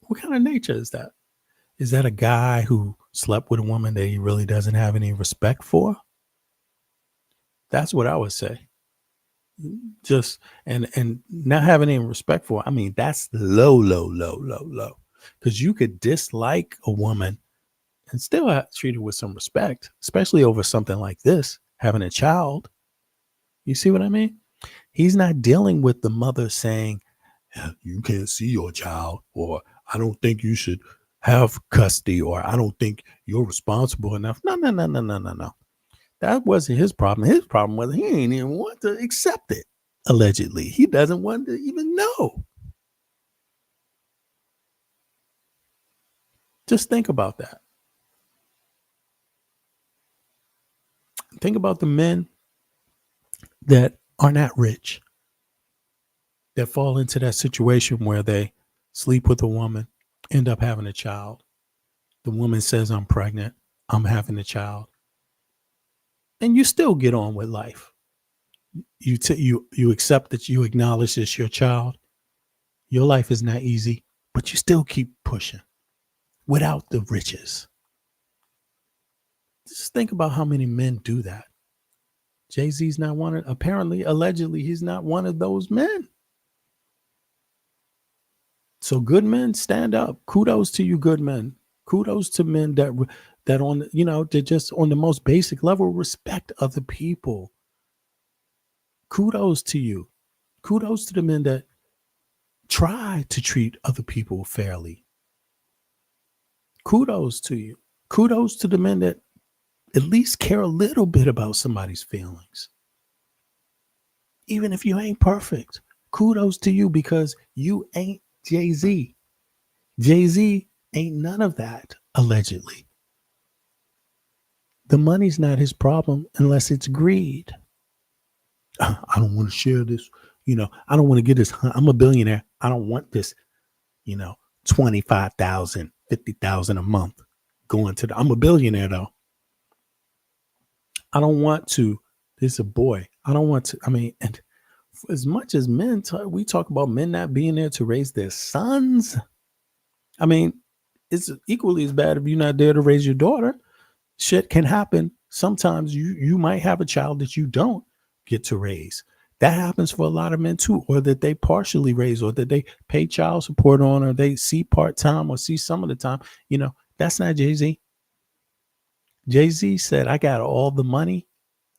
What kind of nature is that? Is that a guy who slept with a woman that he really doesn't have any respect for? That's what I would say. Just and not having any respect for. I mean, that's low. Because you could dislike a woman and still treat her with some respect, especially over something like this, having a child. You see what I mean? He's not dealing with the mother saying, you can't see your child, or I don't think you should have custody, or I don't think you're responsible enough. No. That wasn't his problem. His problem was he didn't even want to accept it. Allegedly, he doesn't want to even know. Just think about that. Think about the men that are not rich, that fall into that situation where they sleep with a woman, end up having a child. The woman says, I'm pregnant, I'm having a child. And you still get on with life. You accept that, you acknowledge it's your child. Your life is not easy, but you still keep pushing without the riches. Just think about how many men do that. Jay-Z's not one of, apparently, allegedly, he's not one of those men. So good men, stand up. Kudos to you, good men. Kudos to men that on, they're just on the most basic level, respect other people. Kudos to you. Kudos to the men that try to treat other people fairly. Kudos to you. Kudos to the men that at least care a little bit about somebody's feelings. Even if you ain't perfect, kudos to you, because you ain't Jay-Z. Jay-Z ain't none of that, allegedly. The money's not his problem unless it's greed. I don't want to share this. I don't want to get this. I'm a billionaire. I don't want this, 25,000, 50,000 a month going to I'm a billionaire though. I don't want to. This is a boy. I don't want to. I mean, and as much as men, we talk about men not being there to raise their sons. I mean, it's equally as bad if you're not there to raise your daughter. Shit can happen. Sometimes you might have a child that you don't get to raise. That happens for a lot of men too, or that they partially raise, or that they pay child support on, or they see part-time or see some of the time. That's not Jay-Z. Jay-Z said, I got all the money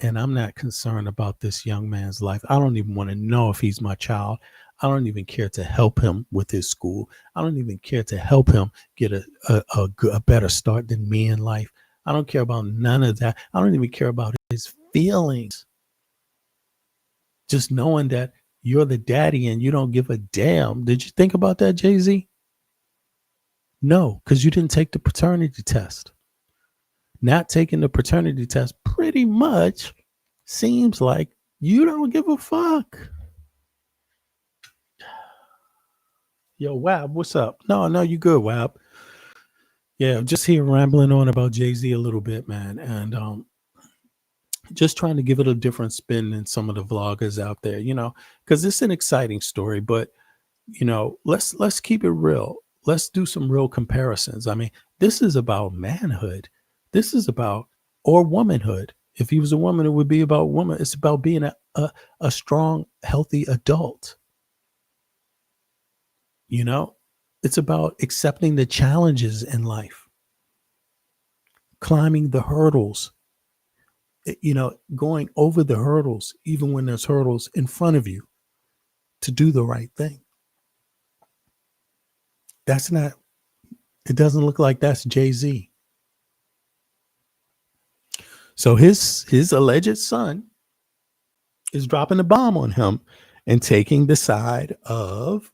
and I'm not concerned about this young man's life. I don't even want to know if he's my child. I don't even care to help him with his school. I don't even care to help him get a better start than me in life. I don't care about none of that. I don't even care about his feelings. Just knowing that you're the daddy and you don't give a damn. Did you think about that, Jay-Z? No, because you didn't take the paternity test. Not taking the paternity test pretty much seems like you don't give a fuck. Yo, Wab, what's up? No, you good, Wab. Yeah, just here rambling on about Jay-Z a little bit, man. And just trying to give it a different spin than some of the vloggers out there, because it's an exciting story. But, let's keep it real. Let's do some real comparisons. I mean, this is about manhood. This is about, or womanhood. If he was a woman, it would be about woman. It's about being a strong, healthy adult. It's about accepting the challenges in life, climbing the hurdles, going over the hurdles, even when there's hurdles in front of you, to do the right thing. It doesn't look like that's Jay-Z. So his alleged son is dropping a bomb on him and taking the side of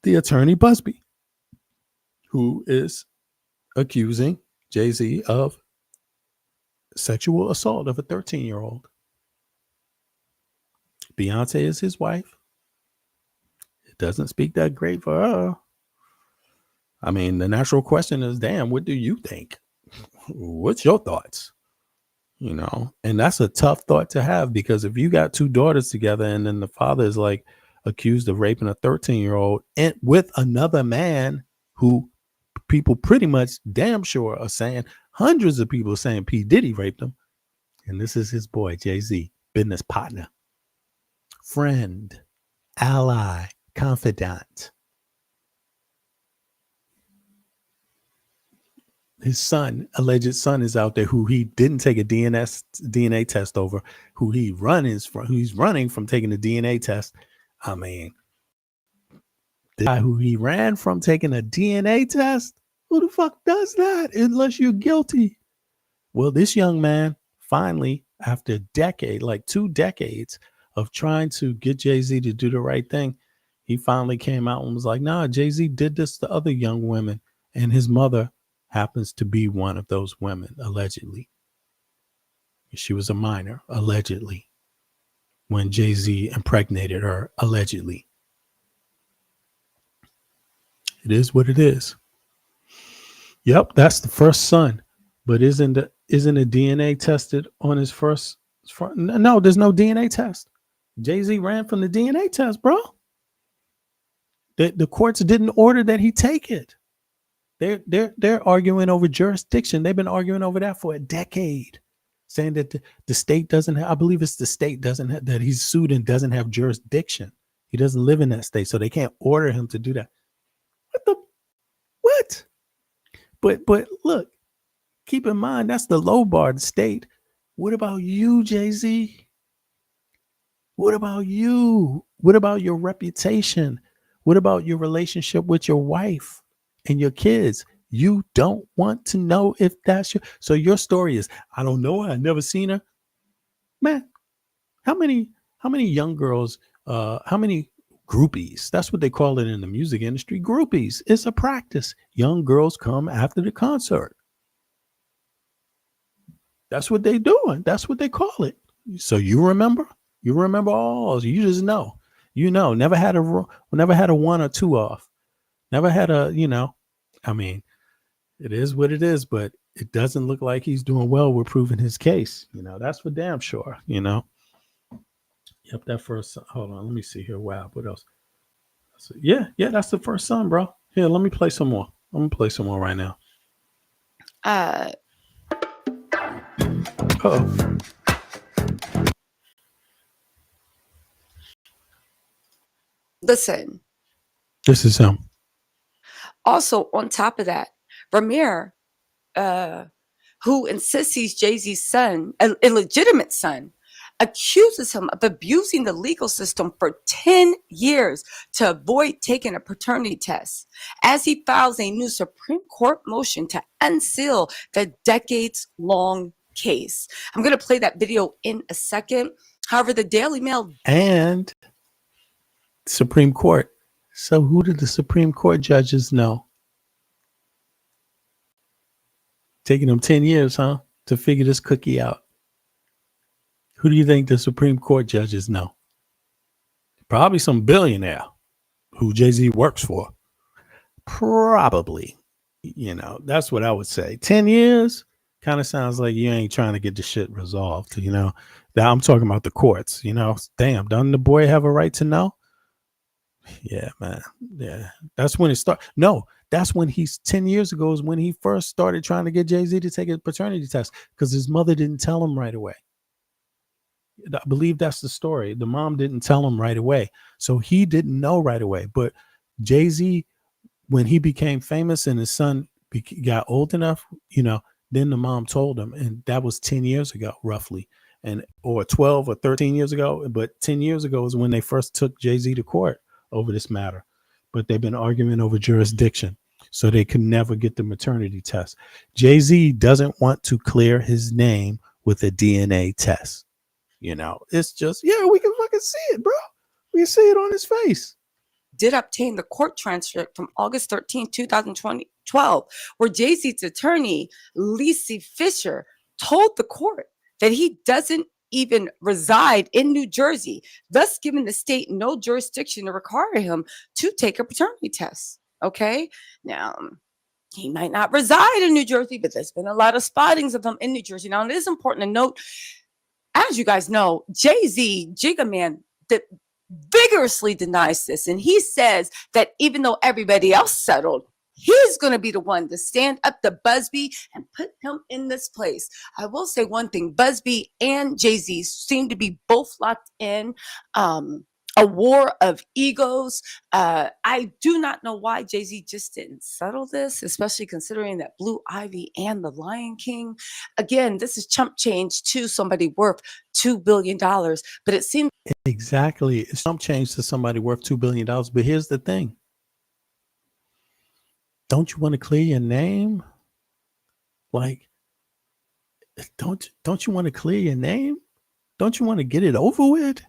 the attorney Busby, who is accusing Jay-Z of sexual assault of a 13-year-old. Beyonce is his wife. It doesn't speak that great for her. I mean, the natural question is, damn, what do you think? What's your thoughts? And that's a tough thought to have, because if you got two daughters together and then the father is like accused of raping a 13-year-old and with another man who people pretty much damn sure are saying, hundreds of people are saying P. Diddy raped him. And this is his boy, Jay-Z, business partner, friend, ally, confidant. His son, alleged son, is out there who he didn't take a DNA test over, who he's running from taking the DNA test. I mean, the guy who he ran from taking a DNA test, who the fuck does that unless you're guilty? Well, this young man finally, after a decade, like 2 decades of trying to get Jay-Z to do the right thing, he finally came out and was like, nah, Jay-Z did this to other young women, and his mother happens to be one of those women, allegedly. She was a minor, allegedly, when Jay-Z impregnated her, allegedly. It is what it is. Yep, that's the first son. But isn't a DNA tested on his first? No, there's no DNA test. Jay-Z ran from the DNA test, bro. The courts didn't order that he take it. They're arguing over jurisdiction. They've been arguing over that for a decade, saying that the state doesn't have, I believe it's the state doesn't have, that he's sued and doesn't have jurisdiction. He doesn't live in that state, so they can't order him to do that. What? But look, keep in mind, that's the low bar, the state. What about you, Jay-Z? What about you? What about your reputation? What about your relationship with your wife and your kids? You don't want to know if that's so your story is, I don't know her, I never seen her. Man, how many young girls, how many groupies? That's what they call it in the music industry. Groupies. It's a practice. Young girls come after the concert. That's what they doing. That's what they call it. So you remember? You remember all? You just know. Never had a 1 or 2 off. Never had a, I mean, it is what it is, but it doesn't look like he's doing well with proving his case. That's for damn sure, Yep, that first son. Hold on, let me see here. Wow, what else? So, yeah, that's the first son, bro. Here, let me play some more. I'm gonna play some more right now. Uh-oh. Listen, This is him. also on top of that, Ramir, who insists he's Jay-Z's son, an illegitimate son, accuses him of abusing the legal system for 10 years to avoid taking a paternity test, as he files a new Supreme Court motion to unseal the decades-long case. I'm going to play that video in a second. However, the Daily Mail And Supreme Court. So who did the Supreme Court judges know? Taking them 10 years, huh? To figure this cookie out. Who do you think the Supreme Court judges know? Probably some billionaire who Jay-Z works for. Probably. You know, that's what I would say. 10 years kind of sounds like you ain't trying to get the shit resolved, you know. Now I'm talking about the courts, you know. Damn, doesn't the boy have a right to know? Yeah, man. Yeah. That's when it started. No, that's when 10 years ago is when he first started trying to get Jay-Z to take a paternity test because his mother didn't tell him right away. I believe that's the story. The mom didn't tell him right away. So he didn't know right away. But Jay-Z, when he became famous and his son got old enough, you know, then the mom told him. And that was 10 years ago, roughly. Or 12 or 13 years ago. But 10 years ago is when they first took Jay-Z to court over this matter. But they've been arguing over jurisdiction. So they could never get the maternity test. Jay-Z doesn't want to clear his name with a DNA test. You know, it's just, yeah, we can fucking see it, bro. We can see it on his face. Did obtain the court transcript from August 13, 2012, where Jay-Z's attorney, Lacey Fisher, told the court that he doesn't even reside in New Jersey, thus giving the state no jurisdiction to require him to take a paternity test. Okay? Now, he might not reside in New Jersey, but there's been a lot of spottings of him in New Jersey. Now, it is important to note, as you guys know, Jay-Z, Jigga Man, vigorously denies this. And he says that even though everybody else settled, he's going to be the one to stand up to Busby and put him in this place. I will say one thing. Busby and Jay-Z seem to be both locked in a war of egos. I do not know why Jay-Z just didn't settle this, especially considering that Blue Ivy and The Lion King. Again, this is chump change to somebody worth $2 billion. But it seems exactly. It's chump change to somebody worth $2 billion. But here's the thing. Don't you want to clear your name? Like, don't you want to clear your name? Don't you want to get it over with?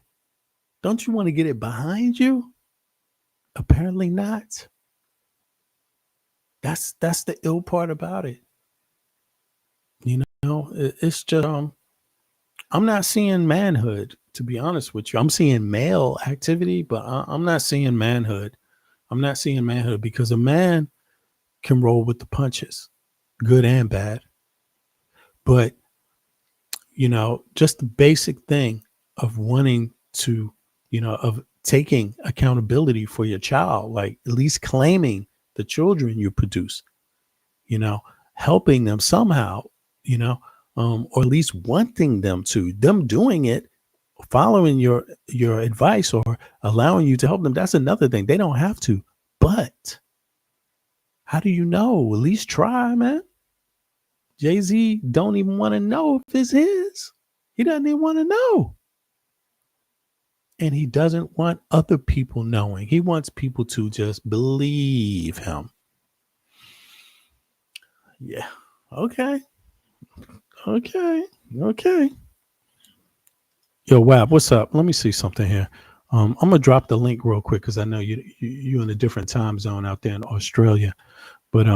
Don't you want to get it behind you? Apparently not. That's the ill part about it. You know, it's just I'm not seeing manhood, to be honest with you. I'm seeing male activity, but I'm not seeing manhood. I'm not seeing manhood because a man can roll with the punches, good and bad. But, you know, just the basic thing of wanting to, you know, of taking accountability for your child, like at least claiming the children you produce, you know, helping them somehow, you know, or at least wanting them doing it, following your advice or allowing you to help them. That's another thing. They don't have to, but how do you know? At least try, man. Jay-Z don't even want to know if it's his. He doesn't even want to know. And he doesn't want other people knowing. He wants people to just believe him. Yeah. Okay. Yo, Wab, what's up? Let me see something here. I'm gonna drop the link real quick because I know you're in a different time zone out there in Australia. But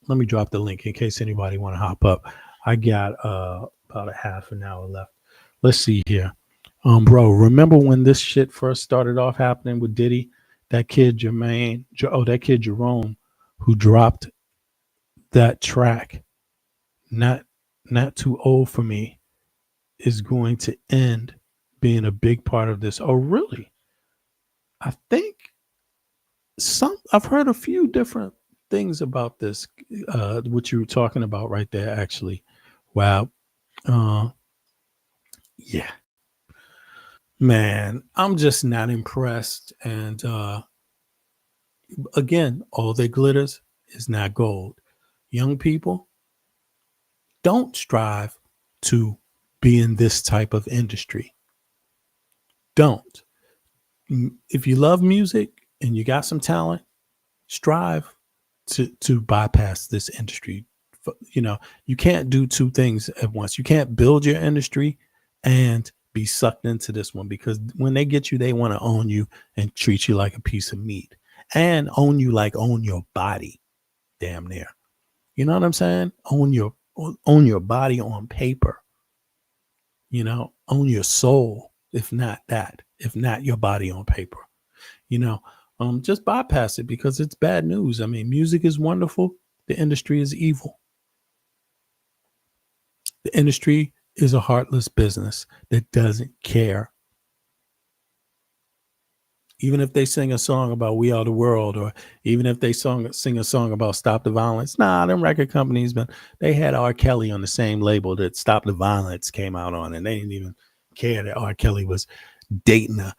let me drop the link in case anybody want to hop up. I got about a half an hour left. Let's see here. Bro, remember when this shit first started off happening with Diddy? That kid Jerome, who dropped that track, Not Too Old for Me, is going to end being a big part of this. Oh, really? I think I've heard a few different things about this, what you were talking about right there, actually. Wow. Yeah. Man, I'm just not impressed. And again, all that glitters is not gold. Young people, don't strive to be in this type of industry. Don't. If you love music and you got some talent, strive to bypass this industry. You know, you can't do two things at once. You can't build your industry and be sucked into this one, because when they get you, they want to own you and treat you like a piece of meat, and own you like own your body, damn near. You know what I'm saying? Own your body on paper. You know, own your soul, if not that, if not your body on paper. You know, just bypass it because it's bad news. I mean, music is wonderful. The industry is evil. The industry is a heartless business that doesn't care. Even if they sing a song about We Are the World, or even if they sing a song about Stop the Violence, nah, them record companies, man, they had R. Kelly on the same label that Stop the Violence came out on, and they didn't even care that R. Kelly was dating a,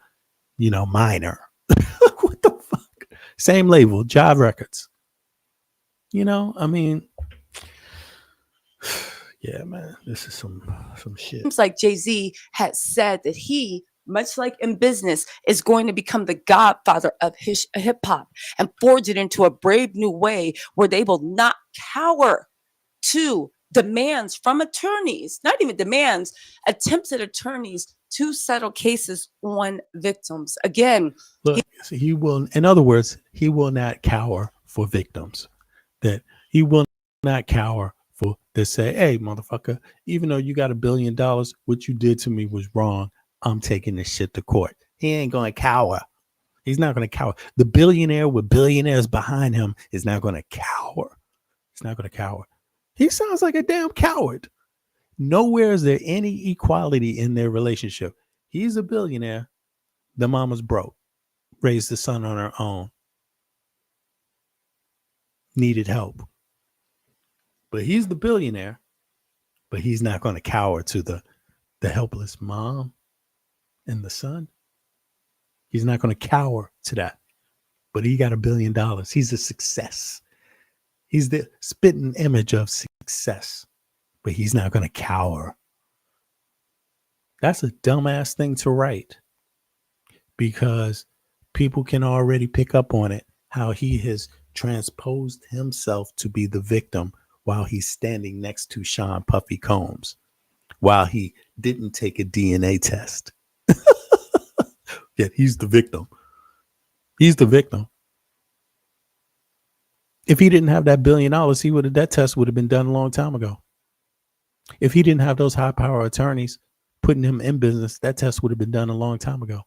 minor. What the fuck? Same label, Jive Records. I mean, yeah, man, this is some shit. Seems like Jay-Z has said that he, much like in business, is going to become the godfather of hip hop and forge it into a brave new way where they will not cower to demands from attorneys, not even demands, attempts at attorneys to settle cases on victims. Again, look, he will, in other words, he will not cower for victims. That he will not cower for to say, hey, motherfucker, even though you got $1 billion, what you did to me was wrong. I'm taking this shit to court. He ain't going to cower. He's not going to cower. The billionaire with billionaires behind him is not going to cower. He's not going to cower. He sounds like a damn coward. Nowhere is there any equality in their relationship. He's a billionaire. The mama's broke. Raised the son on her own. Needed help. But he's the billionaire. But he's not going to cower to the helpless mom and the son. He's not going to cower to that. But he got $1 billion. He's a success. He's the spitting image of success. But he's not going to cower. That's a dumbass thing to write, because people can already pick up on it, how he has transposed himself to be the victim while he's standing next to Sean Puffy Combs, while he didn't take a DNA test. Yet he's the victim. He's the victim. If he didn't have that $1 billion, that test would have been done a long time ago. If he didn't have those high power attorneys putting him in business, that test would have been done a long time ago.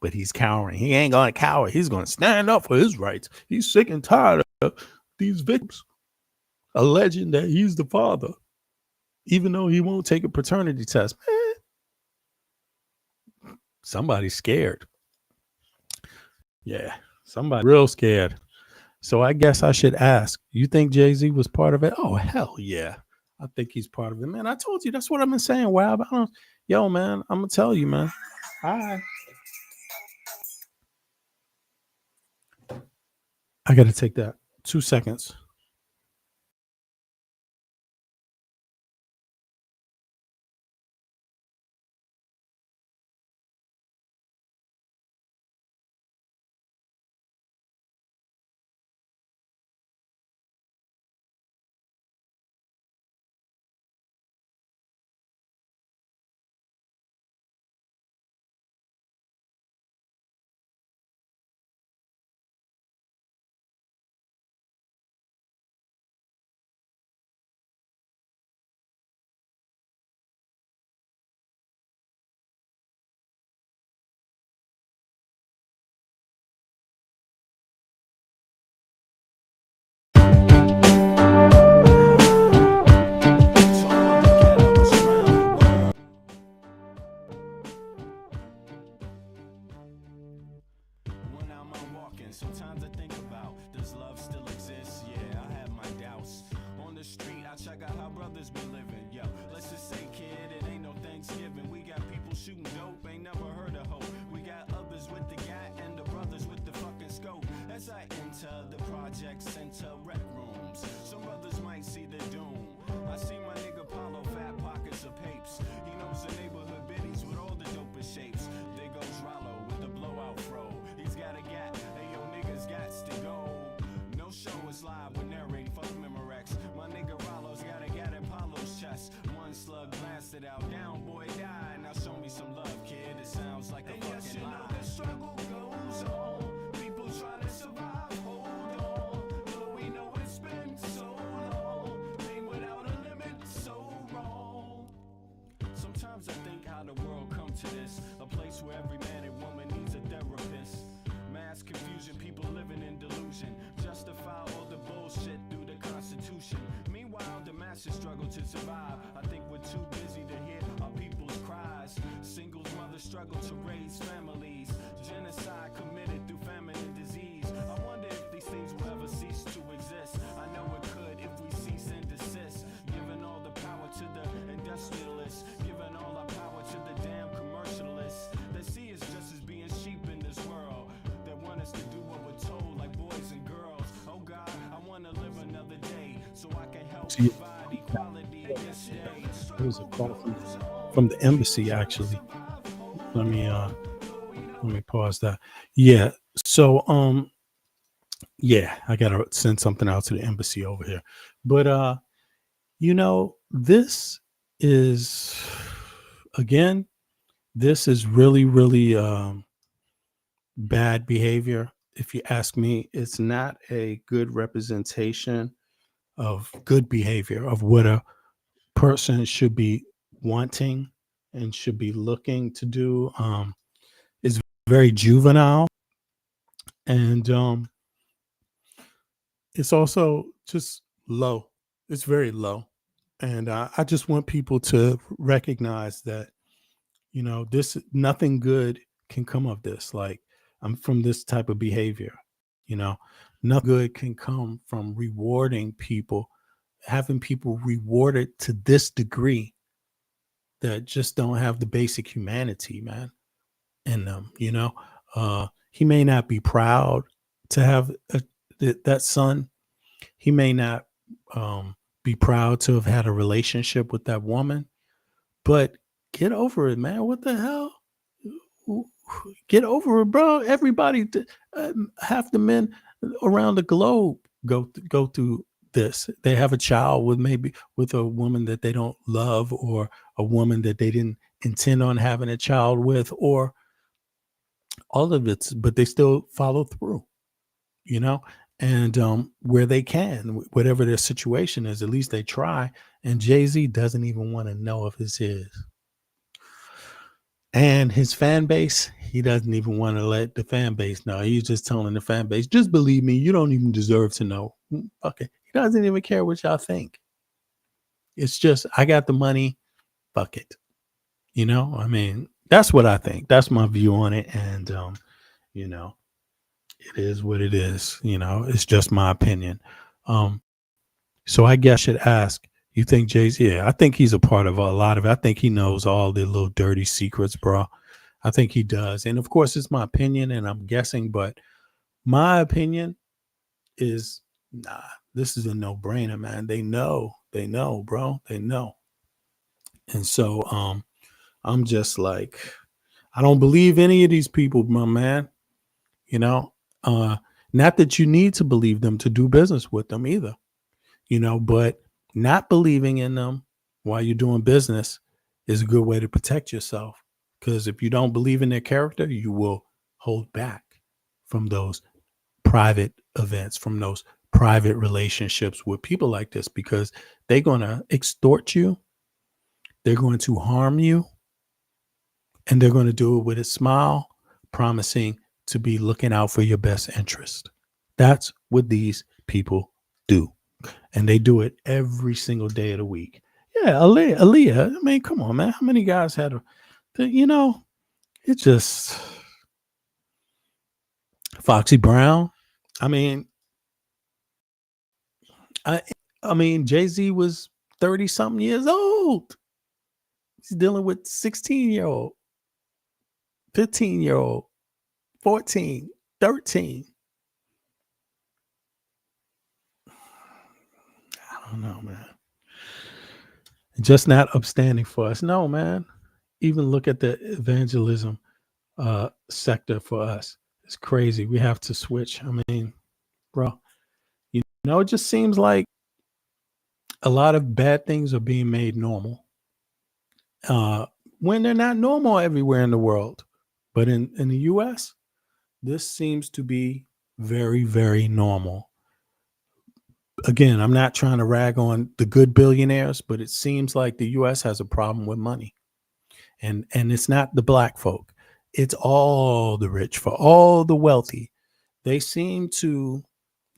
But he's cowering. He ain't going to cower. He's going to stand up for his rights. He's sick and tired of these victims alleging that he's the father, even though he won't take a paternity test. Man, somebody's scared. Yeah, somebody real scared. So I guess I should ask, you think Jay-Z was part of it? Oh, hell yeah. I think he's part of it, man. I told you, that's what I've been saying. Wow. Yo, man, I'm going to tell you, man. Hi. I got to take that 2 seconds. Sometimes I think about, does love still exist? Yeah, I have my doubts. On the street, I check out how brothers be living. Yo, let's just say, kid, it ain't shooting dope, ain't never heard of hope. We got others with the gat and the brothers with the fucking scope. As I enter the project center rec rooms, some brothers might see the doom. I see my nigga Paulo, fat pockets of papes. He knows the neighborhood biddies with all the dopest shapes. There goes Rollo with the blowout fro. He's got a gat, hey yo niggas gots to go. No show is live with narrating, fuck Memorex. My nigga Rollo's got a gat in Paulo's chest. One slug blasted out, down boy died. Now show me some love, kid, it sounds like a and fucking yes, you lie. Know the struggle goes on, people try to survive, hold on. But we know it's been so long, pain without a limit, so wrong. Sometimes I think how the world come to this, a place where every man and woman needs a therapist. Mass confusion, people living in delusion, justify all the bullshit through the Constitution. Meanwhile, the masses struggle to survive. I think we're too busy to hear our people's cries. Singles, mothers struggle to raise families. Genocide committed through famine and disease. I wonder if these things will ever cease to exist. I know it could if we cease and desist. Giving all the power to the industrialists, giving all our power to the damn commercialists. They see us just as being sheep in this world. They want us to do what we're told, like boys and girls. Oh God, I want to live another day so I can help provide equality this day. There was a call from the embassy, actually. Let me pause that. Yeah. So yeah, I gotta send something out to the embassy over here. But this is really, really bad behavior. If you ask me, it's not a good representation of good behavior, of what a person should be wanting and should be looking to do. Is very juvenile, and it's also just low. It's very low, and I just want people to recognize that this, nothing good can come of this. Like, I'm from this type of behavior. Nothing good can come from rewarding people, having people rewarded to this degree that just don't have the basic humanity, man, in them. He may not be proud to have that son. He may not be proud to have had a relationship with that woman, but get over it, man. What the hell? Get over it, bro. Everybody, half the men around the globe go through this. They have a child with a woman that they don't love, or a woman that they didn't intend on having a child with, or all of it, but they still follow through, and where they can, whatever their situation is, at least they try. And Jay-Z doesn't even want to know if it's his. And his fan base, he doesn't even want to let the fan base know. He's just telling the fan base, just believe me, you don't even deserve to know. Okay. He doesn't even care what y'all think. It's just, I got the money. Fuck it. I mean, that's what I think. That's my view on it. And, it is what it is. It's just my opinion. So I guess I should ask, you think Jay-Z? Yeah, I think he's a part of a lot of it. I think he knows all the little dirty secrets, bro. I think he does. And of course, it's my opinion, and I'm guessing, but my opinion is, nah, this is a no-brainer, man. They know, bro. They know. And so I'm just like, I don't believe any of these people, my man. Not that you need to believe them to do business with them either, but not believing in them while you're doing business is a good way to protect yourself. Because if you don't believe in their character, you will hold back from those private events, from those private relationships with people like this, because they're going to extort you. They're going to harm you. And they're going to do it with a smile, promising to be looking out for your best interest. That's what these people do. And they do it every single day of the week. Yeah, Aaliyah. I mean, come on, man. How many guys had it's just Foxy Brown. I mean, Jay-Z was 30-something years old. He's dealing with 16-year-old. 15-year-old, 14, 13. I don't know, man. Just not upstanding for us. No, man. Even look at the evangelism sector for us. It's crazy. We have to switch. I mean, bro, you know, it just seems like a lot of bad things are being made normal uh, when they're not normal everywhere in the world. But in the US, this seems to be very, very normal. Again, I'm not trying to rag on the good billionaires, but it seems like the US has a problem with money. And it's not the black folk. It's all the rich, for all the wealthy. They seem to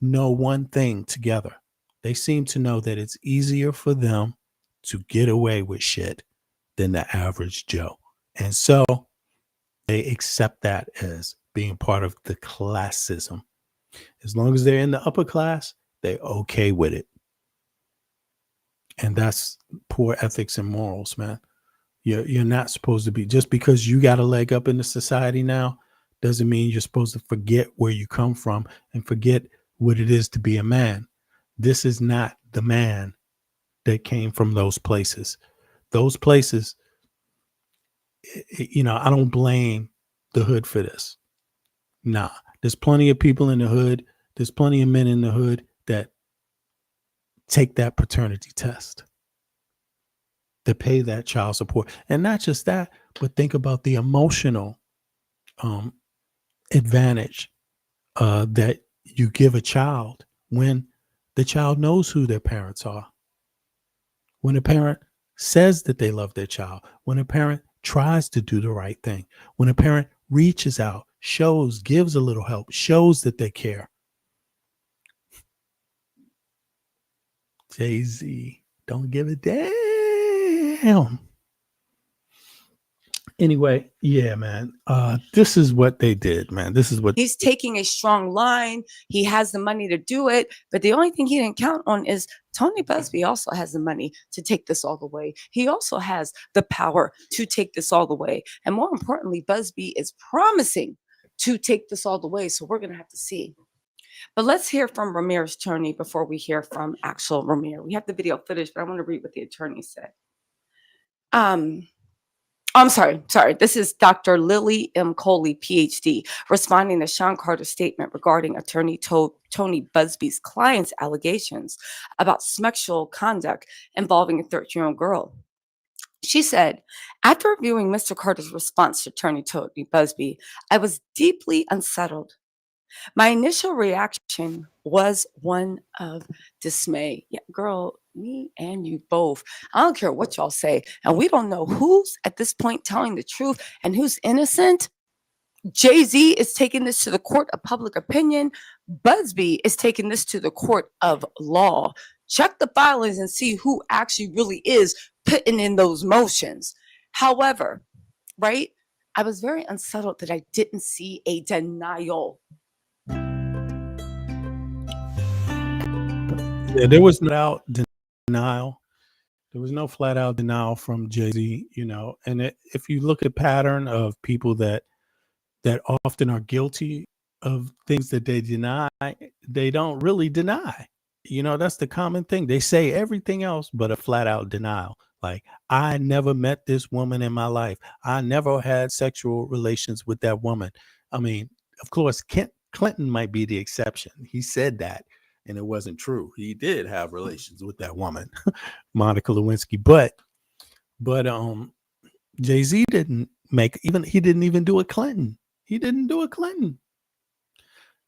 know one thing together. They seem to know that it's easier for them to get away with shit than the average Joe. And so they accept that as being part of the classism. As long as they're in the upper class, they're okay with it. And that's poor ethics and morals, man. You're not supposed to be, just because you got a leg up in the society now, doesn't mean you're supposed to forget where you come from and forget what it is to be a man. This is not the man that came from those places. Those places, you know, I don't blame the hood for this. Nah, there's plenty of people in the hood. There's plenty of men in the hood that take that paternity test, to pay that child support. And not just that, but think about the emotional advantage that you give a child when the child knows who their parents are. When a parent says that they love their child, when a parent tries to do the right thing, when a parent reaches out, shows, gives a little help, shows that they care. Jay-Z, don't give a damn. Anyway, yeah, man. This is what they did, man. This is what He's taking a strong line. He has the money to do it. But the only thing he didn't count on is Tony Busby also has the money to take this all the way. He also has the power to take this all the way. And more importantly, Busby is promising to take this all the way. So we're going to have to see. But let's hear from Ramir's attorney before we hear from actual Ramir. We have the video footage, but I want to read what the attorney said. I'm sorry. This is Dr. Lily M. Coley, PhD, responding to Sean Carter's statement regarding attorney Tony Busby's client's allegations about sexual conduct involving a 13-year-old girl. She said, after reviewing Mr. Carter's response to attorney Tony Busby, I was deeply unsettled. My initial reaction was one of dismay. Yeah, girl, me and you both. I don't care what y'all say. And we don't know who's at this point telling the truth and who's innocent. Jay-Z is taking this to the court of public opinion. Busby is taking this to the court of law. Check the filings and see who actually really is putting in those motions. However, right, I was very unsettled that I didn't see a denial. Yeah, there was no out denial. There was no flat out denial from Jay-Z, you know. And if you look at the pattern of people that often are guilty of things that they deny, they don't really deny. You know, that's the common thing. They say everything else but a flat out denial. Like, I never met this woman in my life. I never had sexual relations with that woman. I mean, of course, Clinton might be the exception. He said that, and it wasn't true. He did have relations with that woman, Monica Lewinsky. But Jay-Z didn't he didn't even do a Clinton. He didn't do a Clinton.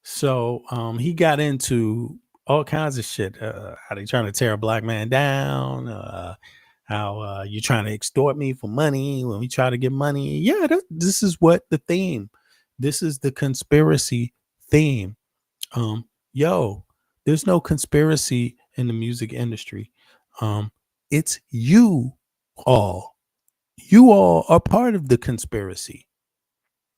So he got into all kinds of shit. How they trying to tear a black man down, how you're trying to extort me for money when we try to get money. Yeah, this is what the theme. This is the conspiracy theme. There's no conspiracy in the music industry. It's you all. You all are part of the conspiracy.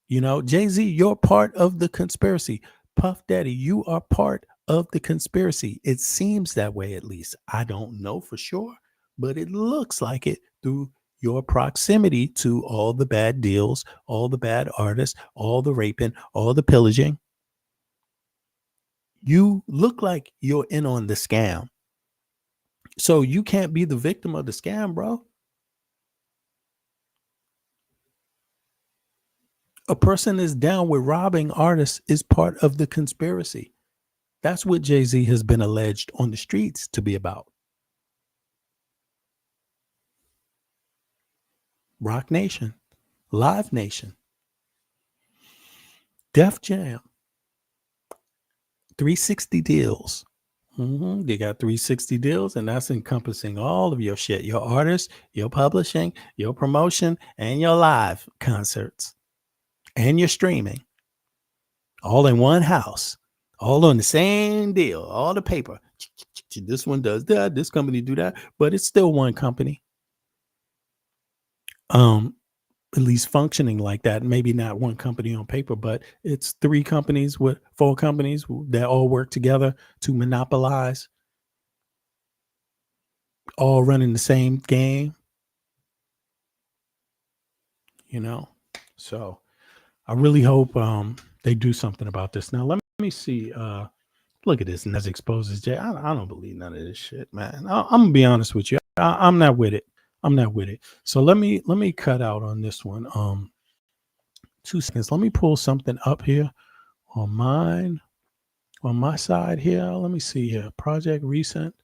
You know, Jay-Z, you're part of the conspiracy. Puff Daddy, you are part of the conspiracy. It seems that way, at least. I don't know for sure, but it looks like it through your proximity to all the bad deals, all the bad artists, all the raping, all the pillaging. You look like you're in on the scam. So you can't be the victim of the scam, bro. A person is down with robbing artists is part of the conspiracy. That's what Jay-Z has been alleged on the streets to be about. Rock Nation, Live Nation, Def Jam, 360 deals. They got 360 deals, and that's encompassing all of your shit, your artists, your publishing, your promotion, and your live concerts, and your streaming, all in one house, all on the same deal, all the paper. This one does that, this company do that, but it's still one company. At least functioning like that. Maybe not one company on paper, but it's 3 companies with 4 companies that all work together to monopolize, all running the same game, you know? So I really hope they do something about this. Now, let me see. Look at this. And that exposes Jay. I don't believe none of this shit, man. I'm going to be honest with you. I'm not with it. I'm not with it. So let me cut out on this one. 2 seconds. Let me pull something up here on my side here. Let me see here. Project recent.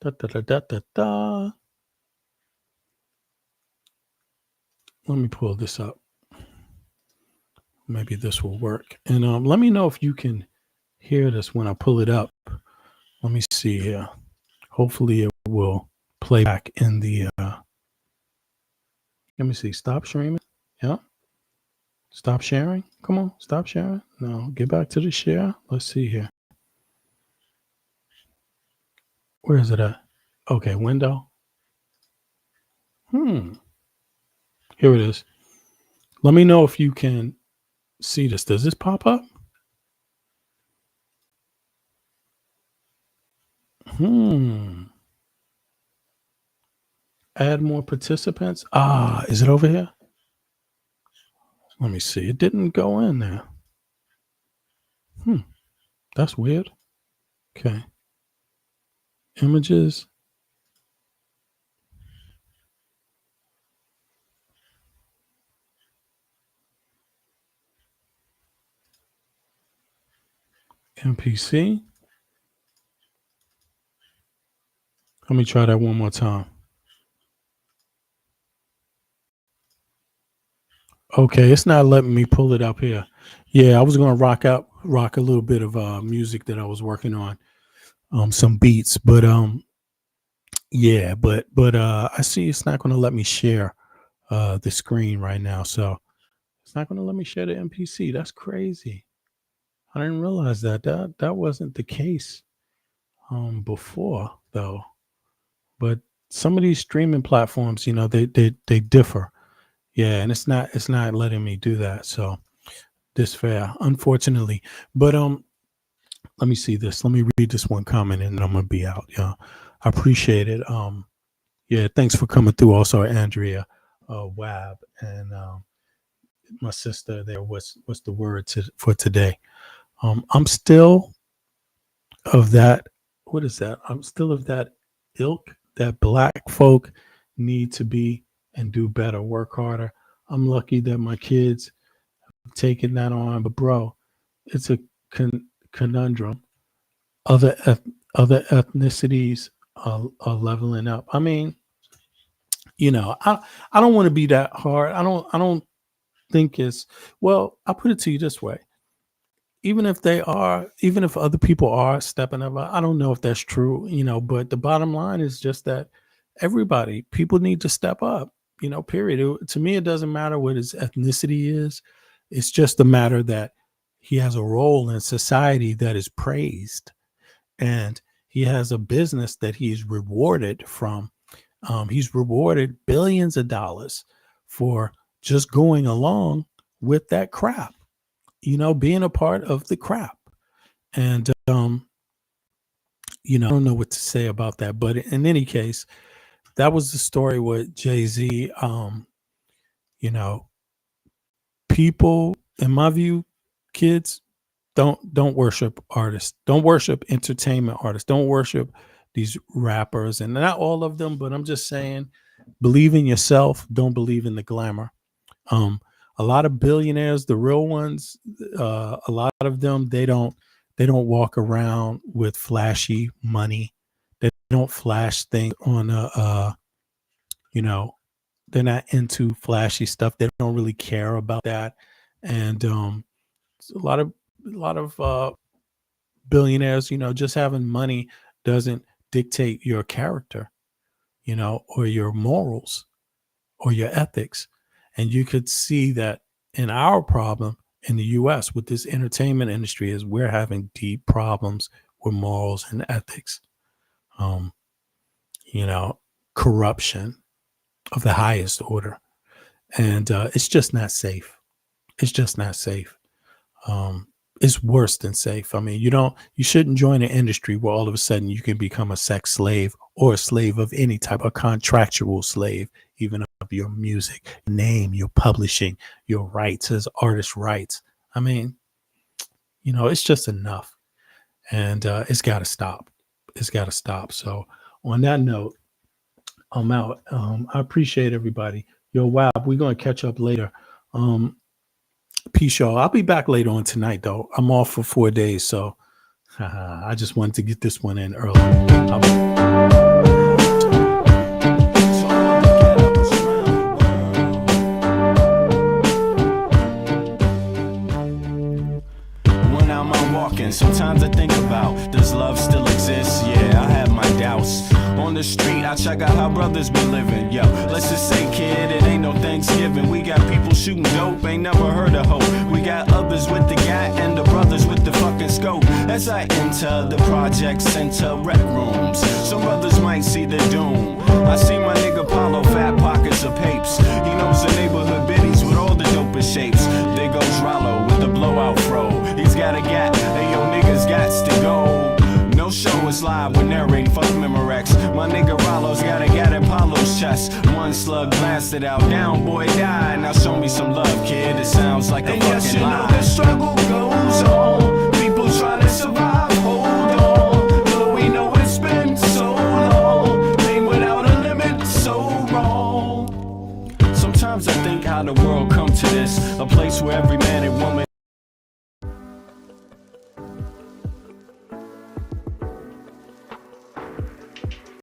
Da, da, da, da, da, da. Let me pull this up. Maybe this will work. And let me know if you can hear this when I pull it up. Let me see here. Hopefully it will play back in the let me see. Stop streaming. Yeah. Stop sharing. Come on. Stop sharing. No. Get back to the share. Let's see here. Where is it at? Okay. Window. Here it is. Let me know if you can see this. Does this pop up? Add more participants. Is it over here? Let me see. It didn't go in there. That's weird. Okay. Images. MPC. Let me try that one more time. Okay, it's not letting me pull it up here. Yeah, I was gonna rock a little bit of music that I was working on, some beats, but yeah, but I see it's not gonna let me share the screen right now, so it's not gonna let me share the MPC. That's crazy. I didn't realize that wasn't the case before though. But some of these streaming platforms, you know, they differ. Yeah, and it's not letting me do that. So this fair, unfortunately. But let me see this. Let me read this one comment and then I'm gonna be out. Yeah. I appreciate it. Yeah, thanks for coming through. Also, Andrea Wab and my sister there. What's the word for today? I'm still of that. What is that? I'm still of that ilk that black folk need to be and do better, work harder. I'm lucky that my kids have taken that on, but bro, it's a conundrum. Other ethnicities are leveling up. I mean, you know, I don't want to be that hard. I don't think it's, well, I'll put it to you this way. Even if other people are stepping up, I don't know if that's true, you know, but the bottom line is just that people need to step up, you know, period. To me, it doesn't matter what his ethnicity is. It's just a matter that he has a role in society that is praised, and he has a business that he's rewarded from. He's rewarded billions of dollars for just going along with that crap, you know, being a part of the crap. And, you know, I don't know what to say about that, but in any case, that was the story with Jay-Z. You know, people, in my view, kids, don't worship artists. Don't worship entertainment artists. Don't worship these rappers, and not all of them, but I'm just saying, believe in yourself. Don't believe in the glamour. A lot of billionaires, the real ones, a lot of them, they don't walk around with flashy money. They don't flash things on you know, they're not into flashy stuff. They don't really care about that. And a lot of billionaires, just having money doesn't dictate your character, or your morals or your ethics. And you could see that in our problem in the US with this entertainment industry is we're having deep problems with morals and ethics. Corruption of the highest order. And it's just not safe. It's just not safe. It's worse than safe. I mean, you shouldn't join an industry where all of a sudden you can become a sex slave or a slave of any type of contractual slave, even of your music, name, your publishing, your rights as artist rights. I mean, it's just enough. And it's got to stop. It's got to stop. So on that note, I'm out. I appreciate everybody. Yo, wow, we're going to catch up later. Peace, y'all. I'll be back later on tonight, though. I'm off for 4 days, so I just wanted to get this one in early. When I'm out walking, sometimes I think about, does love still exist? Yeah, I have my doubts. On the street, I check out how brothers be living. Yo, let's just say, kid, it ain't no Thanksgiving. We got people shooting dope, ain't never heard of hope. We got others with the gat and the brothers with the fucking scope. As I enter the project center rec rooms, some brothers might see the doom. I see my nigga Paulo, fat pockets of papes. He knows the neighborhood biddies with all the dopest shapes. There goes Rollo with the blowout fro. He's got a gat, and yo niggas gots to go. No show is live when narrating, fuck Memorex. My nigga Rollo's got a gat in Paulo's chest. One slug blasted out, down boy died. Now show me some love, kid, it sounds like a fucking lie. The struggle goes on.